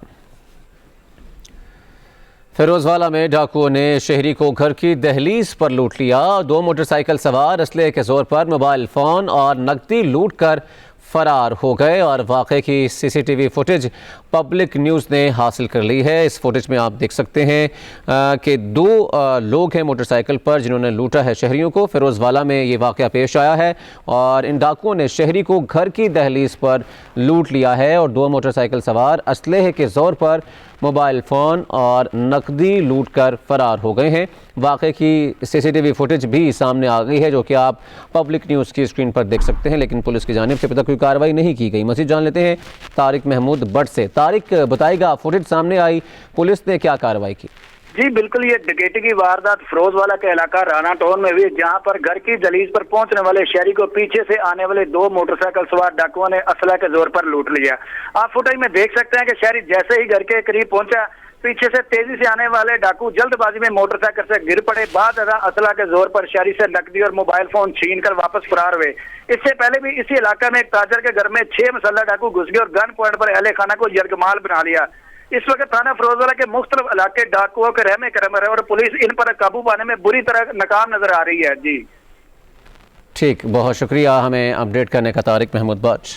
[SPEAKER 1] फिरोजवाला में डाकुओं ने शहरी को घर की दहलीज पर लूट लिया। 2 मोटरसाइकिल सवार असले के जोर पर मोबाइल फ़ोन और नकदी लूट कर फरार हो गए और वाक़े की CCTV फुटेज पब्लिक न्यूज़ ने हासिल कर ली है। इस फुटेज में आप देख सकते हैं कि 2 लोग हैं मोटरसाइकिल पर जिन्होंने लूटा है शहरियों को। फिरोजवाला में ये वाक़या पेश आया है और इन डाकुओं ने शहरी को घर की दहलीज पर लूट लिया है और 2 मोटरसाइकिल सवार असलहे के ज़ोर पर मोबाइल फ़ोन और नकदी लूट कर फरार हो गए हैं। वाक़े की CCTV फुटेज भी सामने आ गई है जो कि आप पब्लिक न्यूज़ की स्क्रीन पर देख सकते हैं, लेकिन पुलिस की जानिब से अभी तक कोई कार्रवाई नहीं की गई। मज़ीद जान लेते हैं तारिक महमूद बट से। तारिक, बताएगा फुटेज सामने आई, पुलिस ने क्या कार्रवाई की?
[SPEAKER 4] जी बिल्कुल, ये डकैती की वारदात फिरोजवाला के इलाका राना टाउन में हुई, जहां पर घर की दहलीज पर पहुंचने वाले शहरी को पीछे से आने वाले 2 मोटरसाइकिल सवार डाकुओं ने असला के जोर पर लूट लिया। आप फुटेज में देख सकते हैं कि शहरी जैसे ही घर के करीब पहुंचा, पीछे से तेजी से आने वाले डाकू जल्दबाजी में मोटरसाइकिल से गिर पड़े। बाद असला के जोर पर शहरी से नकदी और मोबाइल फोन छीन कर वापस फरार हुए। इससे पहले भी इसी इलाका में एक ताजर के घर में 6 मसल्ला डाकू घुस गए और गन पॉइंट पर अहले खाना को यरगमाल बना लिया। इस वक्त थाना फिरोजवाला के मुख्तलिफ इलाके डाकुओं के रहमे करम है और पुलिस इन पर काबू पाने में बुरी तरह नाकाम नजर आ रही है। जी
[SPEAKER 1] ठीक, बहुत शुक्रिया हमें अपडेट करने का तारिक महमूद बट।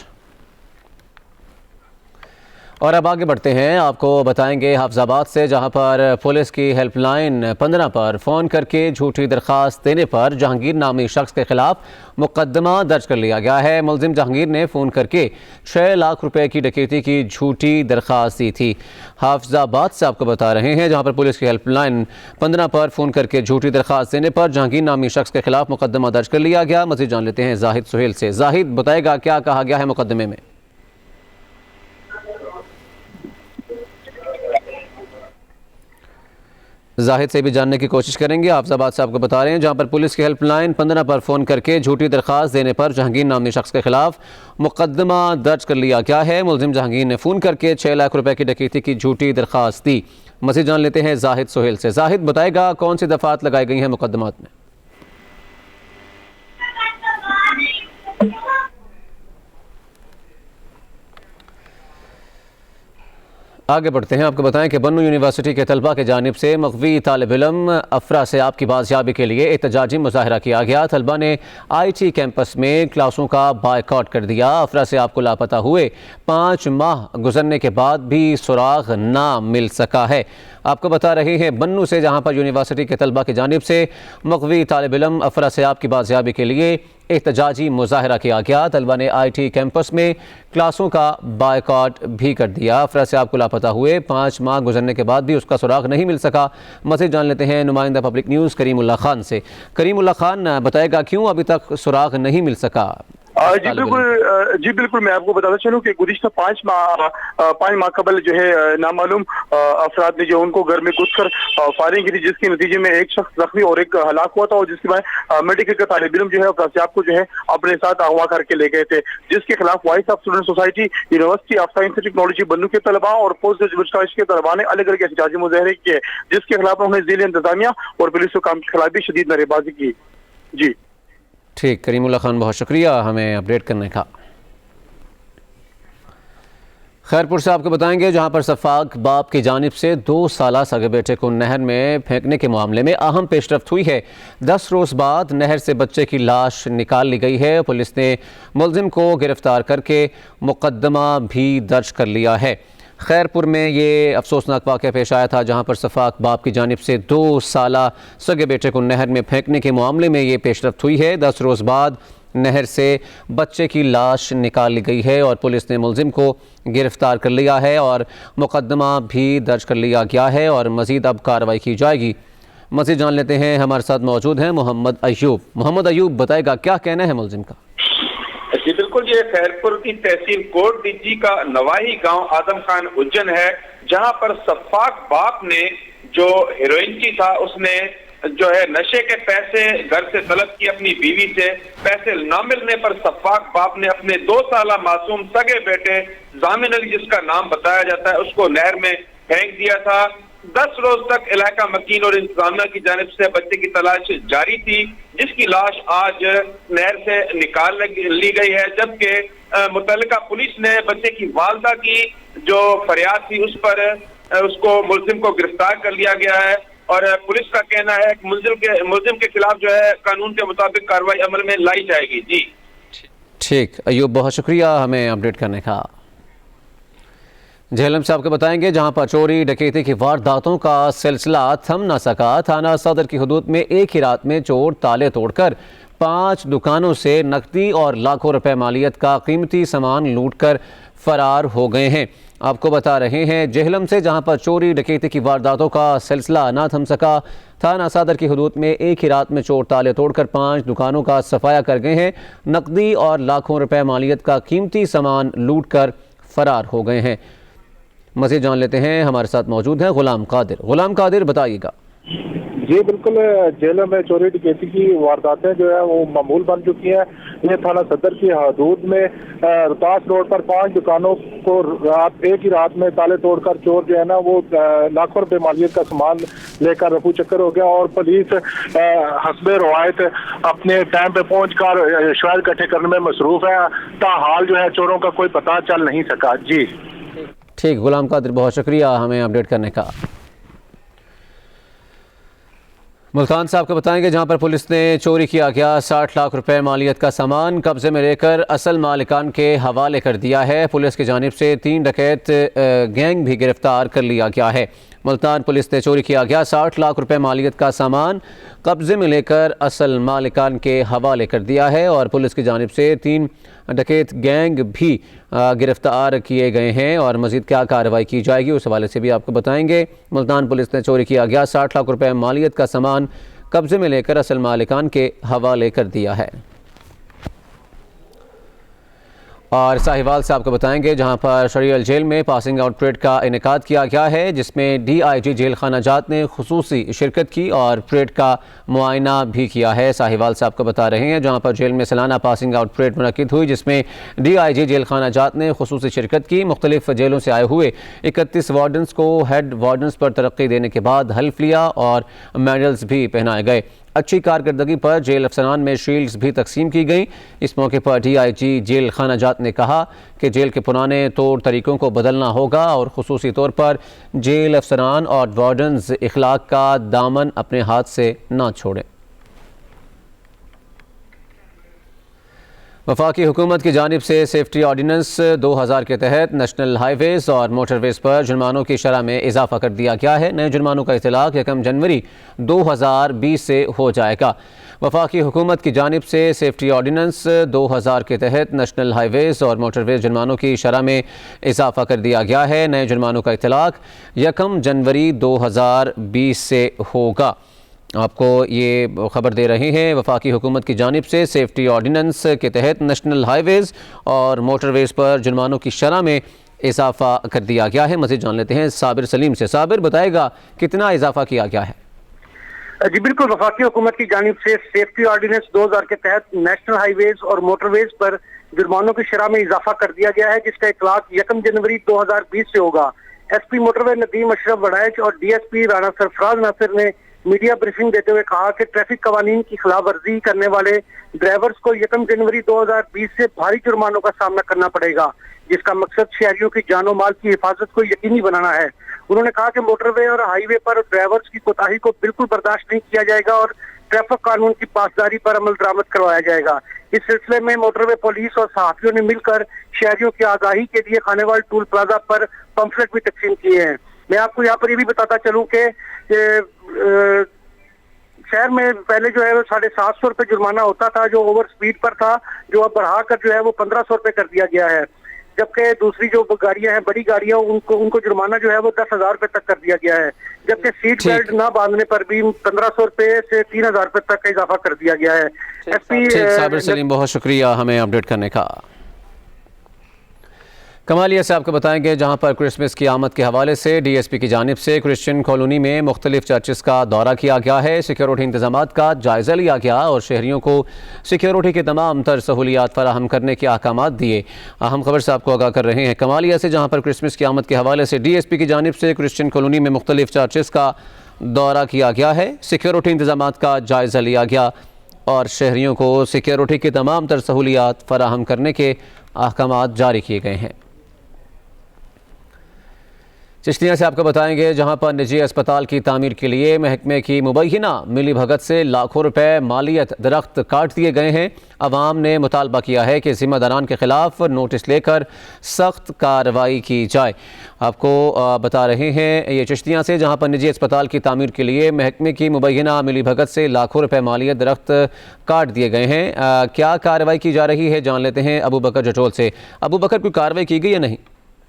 [SPEAKER 1] और अब आगे बढ़ते हैं, आपको बताएंगे हाफिजाबाद से, जहां पर पुलिस की हेल्पलाइन 15 पर फ़ोन करके झूठी दरख्वास्त देने पर जहांगीर नामी शख्स के खिलाफ मुकदमा दर्ज कर लिया गया है। मुलजिम जहांगीर ने फ़ोन करके 6 लाख रुपए की डकैती की झूठी दरख्वास्त दी थी। हाफिजाबाद से आपको बता रहे हैं जहां पर पुलिस की हेल्पलाइन 15 पर फ़ोन करके झूठी दरख्वास्त देने पर जहांगीर नामी शख्स के खिलाफ मुकदमा दर्ज कर लिया गया। मज़ीद जान लेते हैं जाहिद सुहेल से। जाहिद, बताएगा क्या कहा गया है मुकदमे में? जाहिद से भी जानने की कोशिश करेंगे। हाफिजाबाद से आपको बता रहे हैं जहां पर पुलिस की हेल्पलाइन 15 पर फ़ोन करके झूठी दरख्वास्त देने पर जहांगीर नामी शख्स के खिलाफ मुकदमा दर्ज कर लिया गया है। मुलजिम जहांगीर ने फ़ोन करके 6 लाख रुपए की डकैती की झूठी दरख्वास्त दी। मज़ीद जान लेते हैं जाहिद सुहेल से। जाहिद, बताएगा कौन सी दफ़ात लगाई गई हैं मुकदमात में? आगे बढ़ते हैं, आपको बताएं कि बन्नू यूनिवर्सिटी के तलबा के जानिब से मग़वी तालिब इल्म अफरा से आपकी बाजियाबी के लिए एहतजाजी मुजाहरा किया गया। तलबा ने IT कैंपस में क्लासों का बायकॉट कर दिया। अफरा से आपको लापता हुए 5 माह गुजरने के बाद भी सुराग ना मिल सका है। आपको बता रहे हैं बन्नू से, जहाँ पर यूनिवर्सिटी के तलबा की जानिब से मग़वी तालिब इल्म अफरा से आपकी बाजियाबी के लिए एहतजाजी मुजाहरा किया गया। तलबा ने IT कैंपस में क्लासों का बायकॉट भी कर दिया। अफरासियाब को लापता हुए 5 माह गुजरने के बाद भी उसका सुराग नहीं मिल सका। मज़ीद जान लेते हैं नुमाइंदा पब्लिक न्यूज़ करीमुल्लाह खान से। करीमुल्लाह खान, बताएगा क्यों अभी तक सुराग नहीं मिल सका?
[SPEAKER 10] जी बिल्कुल मैं आपको बताता चलूं कि गुज़िश्ता 5 माह कबल जो है नामालूम अफराद ने जो उनको घर में घुसकर फायरिंग की थी, जिसके नतीजे में एक शख्स जख्मी और एक हलाक हुआ था, और जिसके बाद मेडिकल का तालिब इल्म जो है अफरासियाब को जो है अपने साथ अगवा करके ले गए थे, जिसके खिलाफ voice of student society, university of science and technology Bannu के तलबा और पोस्ट ग्रेजुएट कॉलेज के तलबा ने अलग अलग एहतजाजी मुजाहरे किए, जिसके खिलाफ उन्होंने ज़िला इंतजामिया और पुलिस हुकाम के खिलाफ भी शदीद नारेबाजी की। जी
[SPEAKER 1] ठीक, करीमुल्लाह खान बहुत शुक्रिया हमें अपडेट करने का। खैरपुर से आपको बताएंगे जहां पर सफाक बाप की जानिब से 2 साला सगे बेटे को नहर में फेंकने के मामले में अहम पेशरफ्त हुई है। 10 रोज़ बाद नहर से बच्चे की लाश निकाल ली गई है। पुलिस ने मुलजिम को गिरफ्तार करके मुकदमा भी दर्ज कर लिया है। खैरपुर में ये अफसोसनाक वाक़या पेश आया था जहां पर सफाक बाप की जानिब से 2 साला सगे बेटे को नहर में फेंकने के मामले में ये पेशरफ्त हुई है। 10 रोज़ बाद नहर से बच्चे की लाश निकाल ली गई है और पुलिस ने मुलजिम को गिरफ्तार कर लिया है और मुकदमा भी दर्ज कर लिया गया है और मज़ीद अब कार्रवाई की जाएगी। मज़ीद जान लेते हैं, हमारे साथ मौजूद हैं मोहम्मद अयूब। मोहम्मद अयूब, बताएगा क्या कहना है मुलजिम का?
[SPEAKER 12] जी बिल्कुल, ये खैरपुर की तहसील कोट डिजी का नवाही गांव आदम खान उज्जैन है, जहां पर सफाक बाप ने जो हेरोइन की था उसने जो है नशे के पैसे घर से तलब की अपनी बीवी से। पैसे न मिलने पर सफाक बाप ने अपने 2 साला मासूम सगे बेटे जामिन अली, जिसका नाम बताया जाता है, उसको नहर में फेंक दिया था। 10 रोज तक इलाका मकीन और इंतजामिया की जानिब से बच्चे की तलाश जारी थी, जिसकी लाश आज नहर से निकाल ली गई है, जबकि मुतल्लिका पुलिस ने बच्चे की वालदा की जो फरियाद थी उस पर उसको मुलजिम को गिरफ्तार कर लिया गया है और पुलिस का कहना है कि मुलजिम के खिलाफ जो है कानून के मुताबिक कार्रवाई अमल में लाई जाएगी। जी
[SPEAKER 1] ठीक, अयूब बहुत शुक्रिया हमें अपडेट करने का। झेलम से आपको बताएंगे जहां पर चोरी डकैती की वारदातों का सिलसिला थम न सका। थाना सदर की हदूद में एक ही रात में चोर ताले तोड़कर 5 दुकानों से नकदी और लाखों रुपए मालियत का कीमती सामान लूटकर फरार हो गए हैं। आपको बता रहे हैं जेहलम से जहां पर चोरी डकैती की वारदातों का सिलसिला ना थम सका। थाना सदर की हदूद में एक ही रात में चोर ताले तोड़कर 5 दुकानों का सफाया कर गए हैं। नकदी और लाखों रुपए मालियत का कीमती सामान लूटकर फरार हो गए हैं। मज़ीद जान लेते हैं, हमारे साथ मौजूद हैं गुलाम कादिर। गुलाम कादिर, बताइएगा।
[SPEAKER 10] जी बिल्कुल, जेलों में चोरी डकैती की वारदातें जो है वो मामूल बन चुकी हैं। ये थाना सदर की हदूद में रोहतास रोड पर 5 दुकानों को एक ही रात में ताले तोड़कर चोर जो है ना वो लाखों रुपए मालियत का सामान लेकर रफू चक्कर हो गया और पुलिस हस्बे रवायत अपने टाइम पे पहुंचकर शवाहिद इकट्ठे करने में मसरूफ है। ताहाल जो है चोरों का कोई पता चल नहीं सका। जी
[SPEAKER 1] ठीक, गुलाम कादिर बहुत शुक्रिया हमें अपडेट करने का। मुल्तान से आपको बताएंगे जहां पर पुलिस ने चोरी किया गया 60 लाख रुपए मालियत का सामान कब्जे में लेकर असल मालिकान के हवाले कर दिया है। पुलिस की जानिब से 3 डकैत गैंग भी गिरफ्तार कर लिया गया है। मुल्तान पुलिस ने चोरी किया गया 60 लाख रुपए मालियत का सामान कब्जे में लेकर असल मालिकान के हवाले कर दिया है और पुलिस की जानिब से 3 डकैत गैंग भी गिरफ्तार किए गए हैं और मज़ीद क्या कार्रवाई की जाएगी उस हवाले से भी आपको बताएंगे। मुल्तान पुलिस ने चोरी किया गया 60 लाख रुपए मालियत का सामान कब्जे में लेकर असल मालिकान के हवाले कर दिया है। और साहिवाल से आपको बताएंगे जहां पर शरीअल जेल में पासिंग आउट परेड का इनेकाद किया गया है, जिसमें DIG जेल खाना जात ने खुसूसी शिरकत की और परेड का मुआयना भी किया है। साहिवाल से आपको बता रहे हैं जहां पर जेल में सालाना पासिंग आउट परेड मुनक्किद हुई, जिसमें DIG जेल खाना जात ने खुसूसी शिरकत की। मुख्तलिफ जेलों से आए हुए 31 वार्डन्स को हेड वार्डन्स पर तरक्की देने के बाद हल्फ लिया और मेडल्स भी पहनाए गए। अच्छी कारकर्दगी पर जेल अफसरान में शील्ड्स भी तकसीम की गई। इस मौके पर DIG जेल खाना जात ने कहा कि जेल के पुराने तौर तरीक़ों को बदलना होगा और खुसूसी तौर पर जेल अफसरान और वार्डन्स इखलाक का दामन अपने हाथ से ना छोड़ें। वफाकी हुकूमत की जानिब से सेफ्टी ऑर्डीनेंस 2000 के तहत नेशनल हाईवेज़ और मोटरवेज़ पर जुर्मानों की शरह में इजाफा कर दिया गया है। नए जुर्मानों का इतलाक 1 जनवरी 2020 से हो जाएगा। वफाकी हुकूमत की जानिब से सेफ्टी ऑर्डीनेंस 2000 के तहत नेशनल हाईवेज़ और मोटरवेज़ जुर्मानों की शरह में इजाफा कर दिया गया है। नए जुर्मानों का इतलाक 1 जनवरी 2020 से होगा। आपको ये खबर दे रहे हैं वफाकी हुकूमत की जानिब से सेफ्टी ऑर्डीनेंस के तहत नेशनल हाईवेज़ और मोटरवेज़ पर जुर्मानों की शरह में इजाफा कर दिया गया है। मज़ीद जान लेते हैं साबिर सलीम से। साबिर, बताएगा कितना इजाफा किया गया है?
[SPEAKER 13] जी बिल्कुल, वफाकी हुकूमत की जानिब से सेफ्टी ऑर्डीनेंस 2000 के तहत नेशनल हाईवेज और मोटरवेज पर जुर्मानों की शरह में इजाफा कर दिया गया है, जिसका इतलाक 1 जनवरी 2020 से होगा। एसपी मोटरवे नदीम अशरफ वड़ैच और डीएसपी राना सरफराज नासिर ने मीडिया ब्रीफिंग देते हुए कहा कि ट्रैफिक कवानीन की खिलाफ वर्जी करने वाले ड्राइवर्स को 1 जनवरी 2020 से भारी जुर्मानों का सामना करना पड़ेगा, जिसका मकसद शहरियों की जानो माल की हिफाजत को यकीनी बनाना है। उन्होंने कहा कि मोटरवे और हाईवे पर ड्राइवर्स की कोताही को बिल्कुल बर्दाश्त नहीं किया जाएगा और ट्रैफिक कानून की पासदारी पर अमल दरामद करवाया जाएगा। इस सिलसिले में मोटरवे पुलिस और सहाफियों ने मिलकर शहरियों की आगाही के लिए खानेवाल टूल प्लाजा पर पंफलेट भी तकसीम किए हैं। मैं आपको यहाँ पर ये भी बताता चलूँ कि शहर में पहले जो है वो 750 रुपये जुर्माना होता था, जो ओवर स्पीड पर था, जो अब बढ़ाकर जो है वो 1500 रुपये कर दिया गया है। जबकि दूसरी जो गाड़ियां हैं, बड़ी गाड़ियां, उनको जुर्माना जो है वो 10,000 रुपये तक कर दिया गया है। जबकि सीट बेल्ट ना बांधने पर भी 1500 रुपये से 3000 रुपये तक का इजाफा कर दिया गया है। एसपी
[SPEAKER 1] साबिर सलीम, बहुत शुक्रिया हमें अपडेट करने का। कमालिया से आपको बताएंगे जहां पर क्रिसमस की आमद के हवाले से डीएसपी की जानिब से क्रिश्चियन कॉलोनी में मुख्तलिफ चर्चेस का दौरा किया गया है। सिक्योरिटी इंतजामात का जायज़ा लिया गया और शहरियों को सिक्योरिटी की तमाम तर सहूलियात फराहम करने के अहकामात दिए। अहम खबर से आपको आगाह कर रहे हैं कमालिया से, जहाँ पर क्रिसमस की आमद के हवाले से डीएसपी की जानिब से क्रिश्चियन कॉलोनी में मुख्तलिफ चर्चेस का दौरा किया गया है। सिक्योरिटी इंतजामात का जायज़ा लिया गया और शहरियों को सिक्योरिटी की तमाम तर सहूलियात फराहम करने के अहकामात जारी किए गए हैं। चिश्तिया से आपको बताएंगे जहां पर निजी अस्पताल की तामीर के लिए महकमे की मुबैना मिली भगत से लाखों रुपए मालियत दरख्त काट दिए गए हैं। अवाम ने मुतालबा किया है कि जिम्मेदारान के खिलाफ नोटिस लेकर सख्त कार्रवाई की जाए। आपको बता रहे हैं ये चिश्तिया से, जहां पर निजी अस्पताल की तामीर के लिए महकमे की मुबैना मिली भगत से लाखों रुपए मालियत दरख्त काट दिए गए हैं। क्या कार्रवाई की जा रही है, जान लेते हैं अबू बकर जटोल से। अबू बकर, कोई कार्रवाई की गई या नहीं?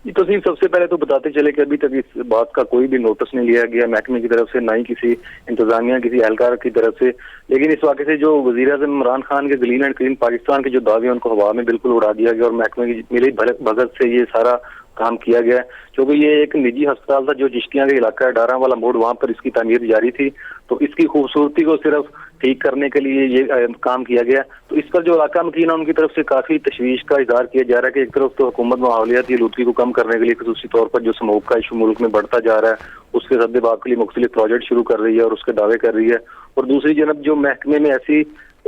[SPEAKER 14] तो सिर्फ सबसे पहले तो बताते चले कि अभी तक इस बात का कोई भी नोटिस नहीं लिया गया महकमे की तरफ से, ना ही किसी इंतजामिया किसी एहलकार की तरफ से। लेकिन इस वाक़े से जो वज़ीर-ए-आज़म इमरान खान के क्लीन एंड क्लीन पाकिस्तान के जो दावे हैं उनको हवा में बिल्कुल उड़ा दिया गया और महकमे की मिली भगत से ये सारा काम किया गया। क्योंकि ये एक निजी अस्पताल था जो चिश्तिया का इलाका है, डारा वाला मोड़, वहां पर इसकी तामीर जारी थी। तो इसकी खूबसूरती को सिर्फ ठीक करने के लिए ये काम किया गया। तो इस पर जो इलाका मकीन है उनकी तरफ से काफी तशवीश का इजहार किया जा रहा है कि एक तरफ तो हुकूमत माहौलियाती आलूदगी को कम करने के लिए खसूसी तौर पर जो स्मोक का इशू मुल्क में बढ़ता जा रहा है उसके सद्देबाब के लिए मुख्तलिफ प्रोजेक्ट शुरू कर रही है और उसके दावे कर रही है। और दूसरी जानब जो महकमे में ऐसी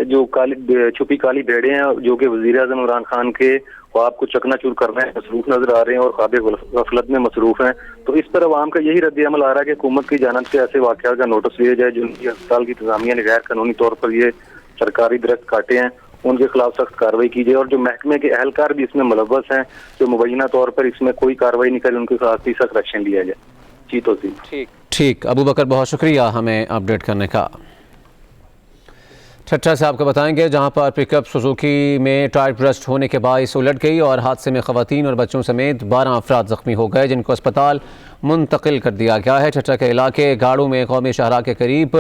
[SPEAKER 14] जो छुपी काली भेड़े हैं जो कि वज़ीर-ए-आज़म इमरान खान के ख्वाब को चकनाचूर करने में मसरूफ नजर आ रहे हैं और ख्वाब गफलत में मसरूफ हैं। तो इस पर अवाम का यही रद्द-ए-अमल आ रहा है कि हुकूमत की जानिब से ऐसे वाक़यात का नोटिस लिया जाए। जो अस्पताल की इंतजामिया ने गैर कानूनी तौर पर ये सरकारी दरख्त काटे हैं उनके खिलाफ सख्त कार्रवाई की जाए और जो महकमे के एहलकार भी इसमें मुलव्वस हैं जो मुबैना तौर पर इसमें कोई कार्रवाई नहीं करे उनके खिलाफ भी सख्त एक्शन लिया जाए। जी तो
[SPEAKER 1] ठीक अबू बकर, बहुत शुक्रिया हमें अपडेट करने का। ठट्ठा से आपको बताएंगे जहां पर पिकअप सुजुकी में टायर ब्रस्ट होने के बायस उलट गई और हादसे में खवातीन और बच्चों समेत 12 अफराद जख्मी हो गए, जिनको अस्पताल मुंतकिल कर दिया गया है। ठट्ठा के इलाके गाड़ू में कौमी शाहरा के करीब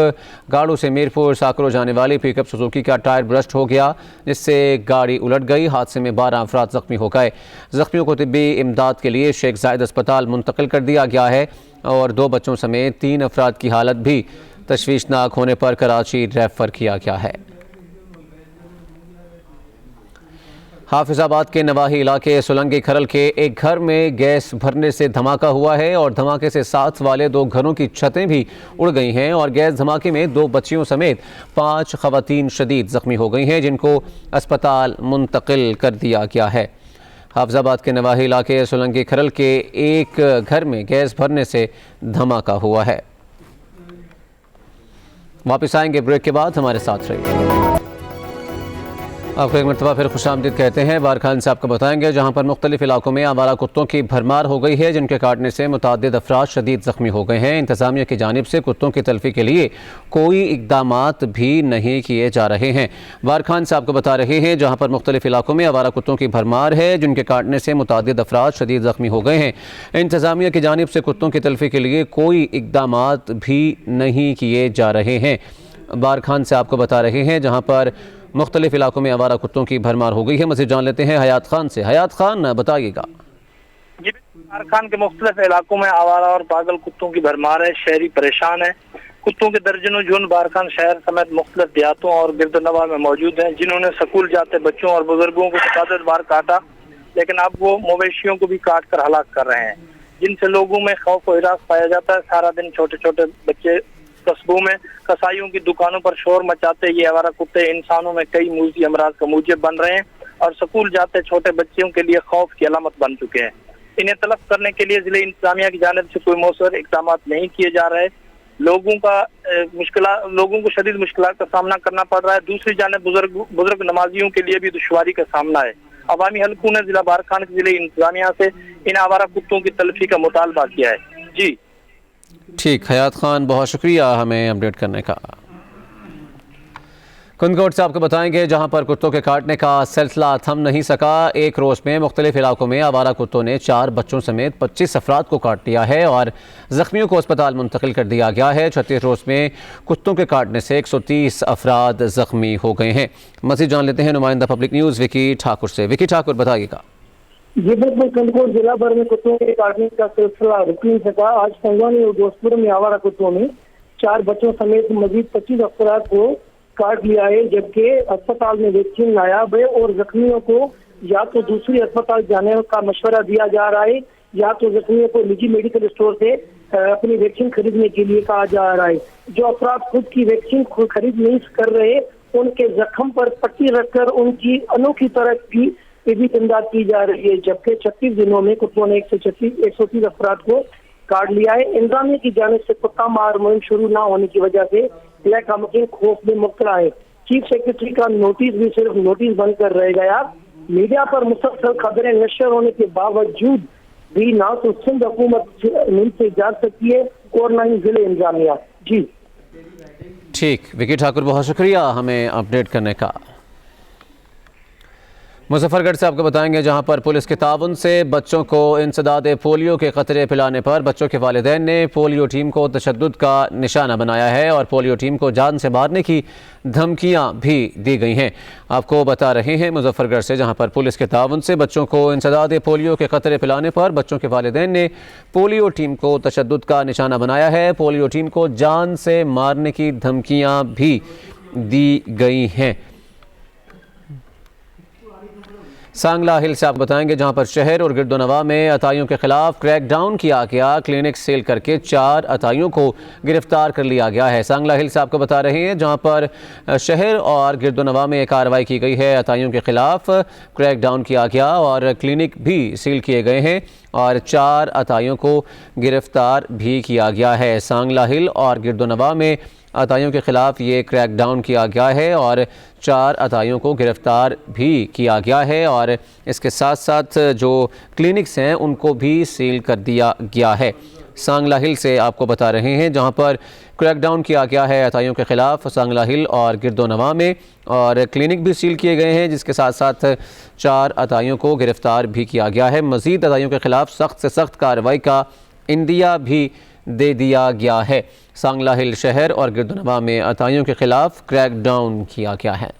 [SPEAKER 1] गाड़ू से मीरपुर साकरो जाने वाली पिकअप सुजुकी का टायर ब्रस्ट हो गया, जिससे गाड़ी उलट गई। हादसे में 12 अफराद जख्मी हो गए। जख्मियों को तिब्बी इमदाद के लिए शेख जायद अस्पताल मुंतकिल कर दिया गया है और 2 बच्चों समेत 3 अफराद की हालत भी तशवीशनाक होने पर कराची रेफर किया गया है। हाफिजाबाद के नवाही इलाके सुलंगी खरल के एक घर में गैस भरने से धमाका हुआ है और धमाके से साथ वाले 2 घरों की छतें भी उड़ गई हैं और गैस धमाके में 2 बच्चियों समेत 5 खवातीन शदीद जख्मी हो गई हैं, जिनको अस्पताल मुंतकिल कर दिया गया है। हाफिजाबाद के नवाही इलाके सुलंगी खरल के एक घर में गैस भरने से धमाका हुआ है। वापस आएंगे ब्रेक के बाद, हमारे साथ रहिए। आपको एक मरतबा फिर खुशामदीद कहते हैं। बारखान से आपको बताएंगे जहाँ पर मुख्तलिफ इलाकों में आवारा कुत्तों की भरमार हो गई है, जिनके काटने से मुतअद्दिद अफराद शदीद ज़ख्मी हो गए हैं। इंतज़ामिया की जानिब से कुत्तों की तलफी के लिए कोई इक़दामात भी नहीं किए जा रहे हैं। बारखान से आपको बता रहे हैं जहाँ पर मुख्तलिफ इलाकों में आवारा कुत्तों की भरमार है, जिनके काटने से मुतअद्दिद अफराद शदीद ज़ख्मी हो गए हैं। इंतज़ामिया की जानिब से कुत्तों की तलफी के लिए कोई इक़दामात भी नहीं किए जा रहे हैं। बारखान से आपको बता रहे हैं जहाँ पर मुख्तलिफ इलाकों में आवारा कुत्तों की भरमार हो गई है। मज़ीद जान लेते हैं हयात खान से। हयात खान बताइएगा।
[SPEAKER 4] जी, बारखान के मुख्तलिफ इलाकों में आवारा और पागल कुत्तों की भरमार है। शहरी परेशान है। कुत्तों के दर्जनों झुंड बारखान शहर समेत मुख्तलिफ देहातों और गिरदनवा में मौजूद हैं, जिन्होंने स्कूल जाते बच्चों और बुजुर्गों को मुतअद्दिद बार काटा, लेकिन अब वो मवेशियों को भी काट कर हलाक कर रहे हैं, जिनसे लोगों में खौफ व हिरास पाया जाता है। सारा दिन छोटे छोटे बच्चे कस्बों में कसाईयों की दुकानों पर शोर मचाते ये आवारा कुत्ते इंसानों में कई मूजी अमराज का मूजब बन रहे हैं और स्कूल जाते छोटे बच्चों के लिए खौफ की अलामत बन चुके हैं। इन्हें तलब करने के लिए जिले इंतजामिया की जानिब से कोई मौसर इक़दाम नहीं किए जा रहे। लोगों को शदीद मुश्किलात का सामना करना पड़ रहा है। दूसरी जानिब बुजुर्ग नमाजियों के लिए भी दुश्वारी का सामना है। अवामी हलकों ने जिला बारखान के जिले इंतजामिया से इन आवारा कुत्तों की तलफी का मुतालबा किया है। जी
[SPEAKER 1] ठीक, हयात खान बहुत शुक्रिया हमें अपडेट करने का। कुंदकोट से आपको बताएंगे जहां पर कुत्तों के काटने का सिलसिला थम नहीं सका। एक रोज़ में मुख्तलिफ इलाकों में आवारा कुत्तों ने 4 बच्चों समेत 25 अफराद को काट लिया है और ज़ख्मियों को अस्पताल मुंतकिल कर दिया गया है। 36 रोज़ में कुत्तों के काटने से 130 अफराद ज़ख्मी हो गए हैं। मज़ीद जान लेते हैं नुमाइंदा पब्लिक न्यूज़ विकी ठाकुर से। विकी ठाकुर बताइएगा।
[SPEAKER 5] जी बिल्कुल, कंदकोट जिला भर में कुत्तों के काटने का सिलसिला रुक नहीं सका। आज संगवानी और दोस्तपुर में आवारा कुत्तों ने 4 बच्चों समेत मजीद 25 अफराद को काट लिया है, जबकि अस्पताल में वैक्सीन नायाब है और जख्मियों को या तो दूसरी अस्पताल जाने का मशवरा दिया जा रहा है या तो जख्मियों को निजी मेडिकल स्टोर से अपनी वैक्सीन खरीदने के लिए कहा जा रहा है। जो अफराद खुद की वैक्सीन खरीद नहीं कर रहे, उनके जख्म पर पट्टी रखकर उनकी अनोखी तरह की भी इमदाद की जा रही है। जबकि 36 दिनों में कुत्तों ने 130 अफराद को काट लिया है। इंतजामिया की जानिब से कुत्ता मार मुहिम शुरू न होने की वजह से इलाका मुकीम खौफ में मुब्तला है। चीफ सेक्रेटरी का नोटिस भी सिर्फ नोटिस बनकर रह गया। मीडिया पर मुसलसल खबरें नशर होने के बावजूद भी ना तो सिंध हुकूमत मिल से जा सकती है और न ही जिले इंतजामिया। जी
[SPEAKER 1] ठीक, विकी ठाकुर बहुत शुक्रिया हमें अपडेट करने का। मुजफ्फरगढ़ से आपको बताएंगे जहां पर पुलिस के ताउन से बच्चों को इंसदाद पोलियो के खतरे पिलाने पर बच्चों के वालिदैन ने पोलियो टीम को तशद्दुद का निशाना बनाया है और पोलियो टीम को जान से मारने की धमकियां भी दी गई हैं। आपको बता रहे हैं मुजफ्फरगढ़ से जहां पर पुलिस के ताउन से बच्चों को इंसदाद पोलियो के खतरे पिलाने पर बच्चों के वालिदैन ने पोलियो टीम को तशद्दुद का निशाना बनाया है। पोलियो टीम को जान से मारने की धमकियाँ भी दी गई हैं। सांगला हिल से आप बताएंगे जहां पर शहर और गिरदोनवा में अताइयों के खिलाफ क्रैकडाउन किया गया। क्लिनिक सेल करके 4 अताइयों को गिरफ्तार कर लिया गया है। सांगला हिल से आपको बता रहे हैं जहां पर शहर और गिरदोनवा में कार्रवाई की गई है। अताइयों के खिलाफ क्रैकडाउन किया गया और क्लिनिक भी सील किए गए हैं और 4 अताइयों को गिरफ्तार भी किया गया है। सांगला हिल और गिरदोनवा में अताइयों के खिलाफ ये क्रैकडाउन किया गया है और 4 अताइयों को गिरफ्तार भी किया गया है और इसके साथ साथ जो क्लिनिक्स हैं उनको भी सील कर दिया गया है। सांगला हिल से आपको बता रहे हैं जहां पर क्रैकडाउन किया गया है अताइयों के खिलाफ सांगला हिल और गिरदोनवा में और क्लिनिक भी सील किए गए हैं, जिसके साथ साथ 4 अताइयों को गिरफ्तार भी किया गया है। मज़ीद अताइयों के खिलाफ सख्त से सख्त कार्रवाई का इंदिया भी दे दिया गया है। सांगला हिल शहर और गिरदोनवा में अताइयों के खिलाफ क्रैकडाउन किया गया है।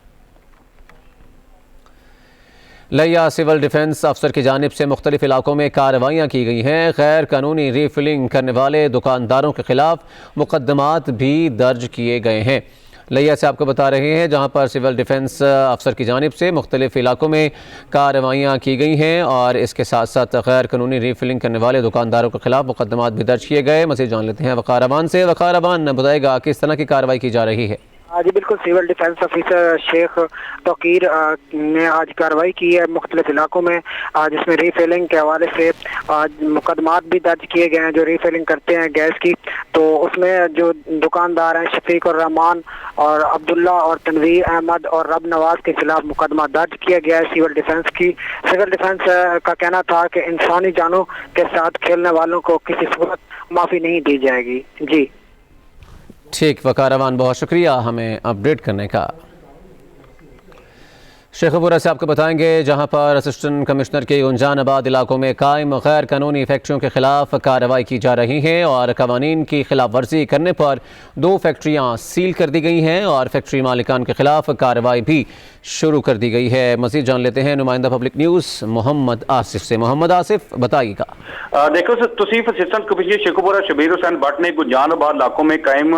[SPEAKER 1] लिया सिविल डिफेंस अफसर की जानिब से मुख्तलिफ इलाकों में कार्रवाइयाँ की गई हैं। गैर कानूनी रीफिलिंग करने वाले दुकानदारों के खिलाफ मुकदमात भी दर्ज किए गए हैं। लिया से आपको बता रहे हैं जहां पर सिविल डिफेंस अफसर की जानिब से मुख्तलिफ इलाकों में कार्रवाइयाँ की गई हैं और इसके साथ साथ गैर कानूनी रीफिलिंग करने वाले दुकानदारों के खिलाफ मुकदमात भी दर्ज किए गए। मज़ीद जान लेते हैं वक़ार अमान से। वक़ार अमान बताएगा किस तरह की कार्रवाई की जा रही है।
[SPEAKER 8] जी बिल्कुल, civil defence officer Sheikh Tauqeer ने आज कार्रवाई की है मुख्तलिफ इलाकों में, जिसमें रीफिलिंग के हवाले से मुकदमात भी दर्ज किए गए हैं जो रीफिलिंग करते हैं गैस की। तो उसमें जो दुकानदार हैं शफीक और रहमान और अब्दुल्ला और तनवीर अहमद और रब नवाज के खिलाफ मुकदमा दर्ज किया गया है सिविल डिफेंस का कहना था कि इंसानी जानों के साथ खेलने वालों को किसी सूरत माफ़ी नहीं दी जाएगी। जी
[SPEAKER 1] ठीक, वकार अमान, बहुत शुक्रिया हमें अपडेट करने का। शेखपुरा से आपको बताएंगे जहां पर असिस्टेंट कमिश्नर के गुंजानाबाद इलाकों में कायम गैर कानूनी फैक्ट्रियों के खिलाफ कार्रवाई की जा रही है और कवानीन की खिलाफ वर्जी करने पर 2 फैक्ट्रियां सील कर दी गई हैं और फैक्ट्री मालिकान के खिलाफ कार्रवाई भी शुरू कर दी गई है। मज़ीद जान लेते हैं नुमाइंदा पब्लिक न्यूज़ मोहम्मद आसिफ से। मोहम्मद आसिफ, बताइएगा।
[SPEAKER 15] देखो तौसीफ असिस्टेंट कमिश्नर शेखपुरा शबीर हुसैन भट्ट ने गुंजानाबाद इलाकों में कायम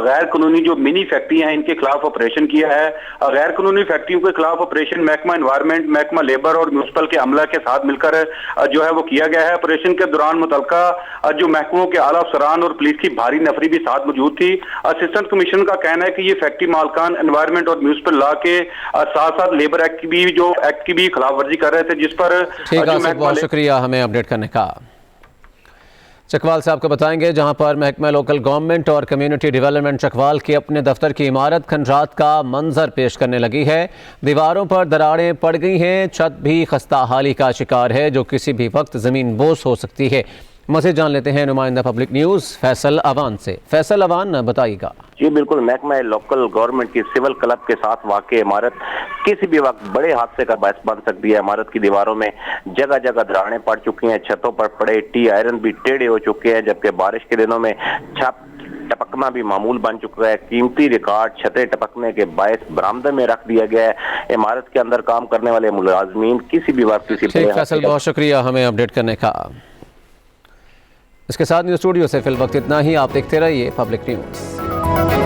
[SPEAKER 15] गैर कानूनी जो मिनी फैक्ट्री हैं इनके खिलाफ ऑपरेशन किया है। गैर कानूनी फैक्ट्रियों के खिलाफ ऑपरेशन महकमा एनवायरमेंट, महकमा लेबर और म्यूनसिपल के अमला के साथ मिलकर जो है वो किया गया है। ऑपरेशन के दौरान मुतलका जो महकमों के आला अफसरान और पुलिस की भारी नफरी भी साथ मौजूद थी। असिस्टेंट कमिश्नर का कहना है कि ये फैक्ट्री मालकान एनवायरमेंट और म्यूनसिपल लॉ के साथ साथ लेबर एक्ट की भी खिलाफ वर्जी कर रहे थे, जिस पर
[SPEAKER 1] बहुत शुक्रिया हमें अपडेट करने का। चकवाल से आपको बताएंगे जहां पर महकमा लोकल गवर्नमेंट और कम्युनिटी डेवलपमेंट चकवाल के अपने दफ्तर की इमारत खंडरात का मंजर पेश करने लगी है। दीवारों पर दरारें पड़ गई हैं, छत भी खस्ता हाली का शिकार है जो किसी भी वक्त ज़मीन बोस हो सकती है। मज़ीद जान लेते हैं नुमाइंदा पब्लिक न्यूज़ फैसल अवान से। फैसल अवान, बताइएगा।
[SPEAKER 16] जी बिल्कुल, महकमा लोकल गवर्नमेंट की सिविल क्लब के साथ वाक़ई इमारत किसी भी वक्त बड़े हादसे का बायस बन सकती है। इमारत की दीवारों में जगह जगह दरारें पड़ चुकी हैं, छतों पर पड़े टी आयरन भी टेढ़े हो चुके हैं, जबकि बारिश के दिनों में छत टपकना भी मामूल बन चुका है। कीमती रिकॉर्ड छतें टपकने के बायस बरामदे में रख दिया गया है। इमारत के अंदर काम करने वाले मुलाजमीन किसी भी वक्त
[SPEAKER 1] फैसल, बहुत शुक्रिया हमें अपडेट करने का। इसके साथ न्यूज़ स्टूडियो से फिल वक्त इतना ही। आप देखते रहिए पब्लिक न्यूज़।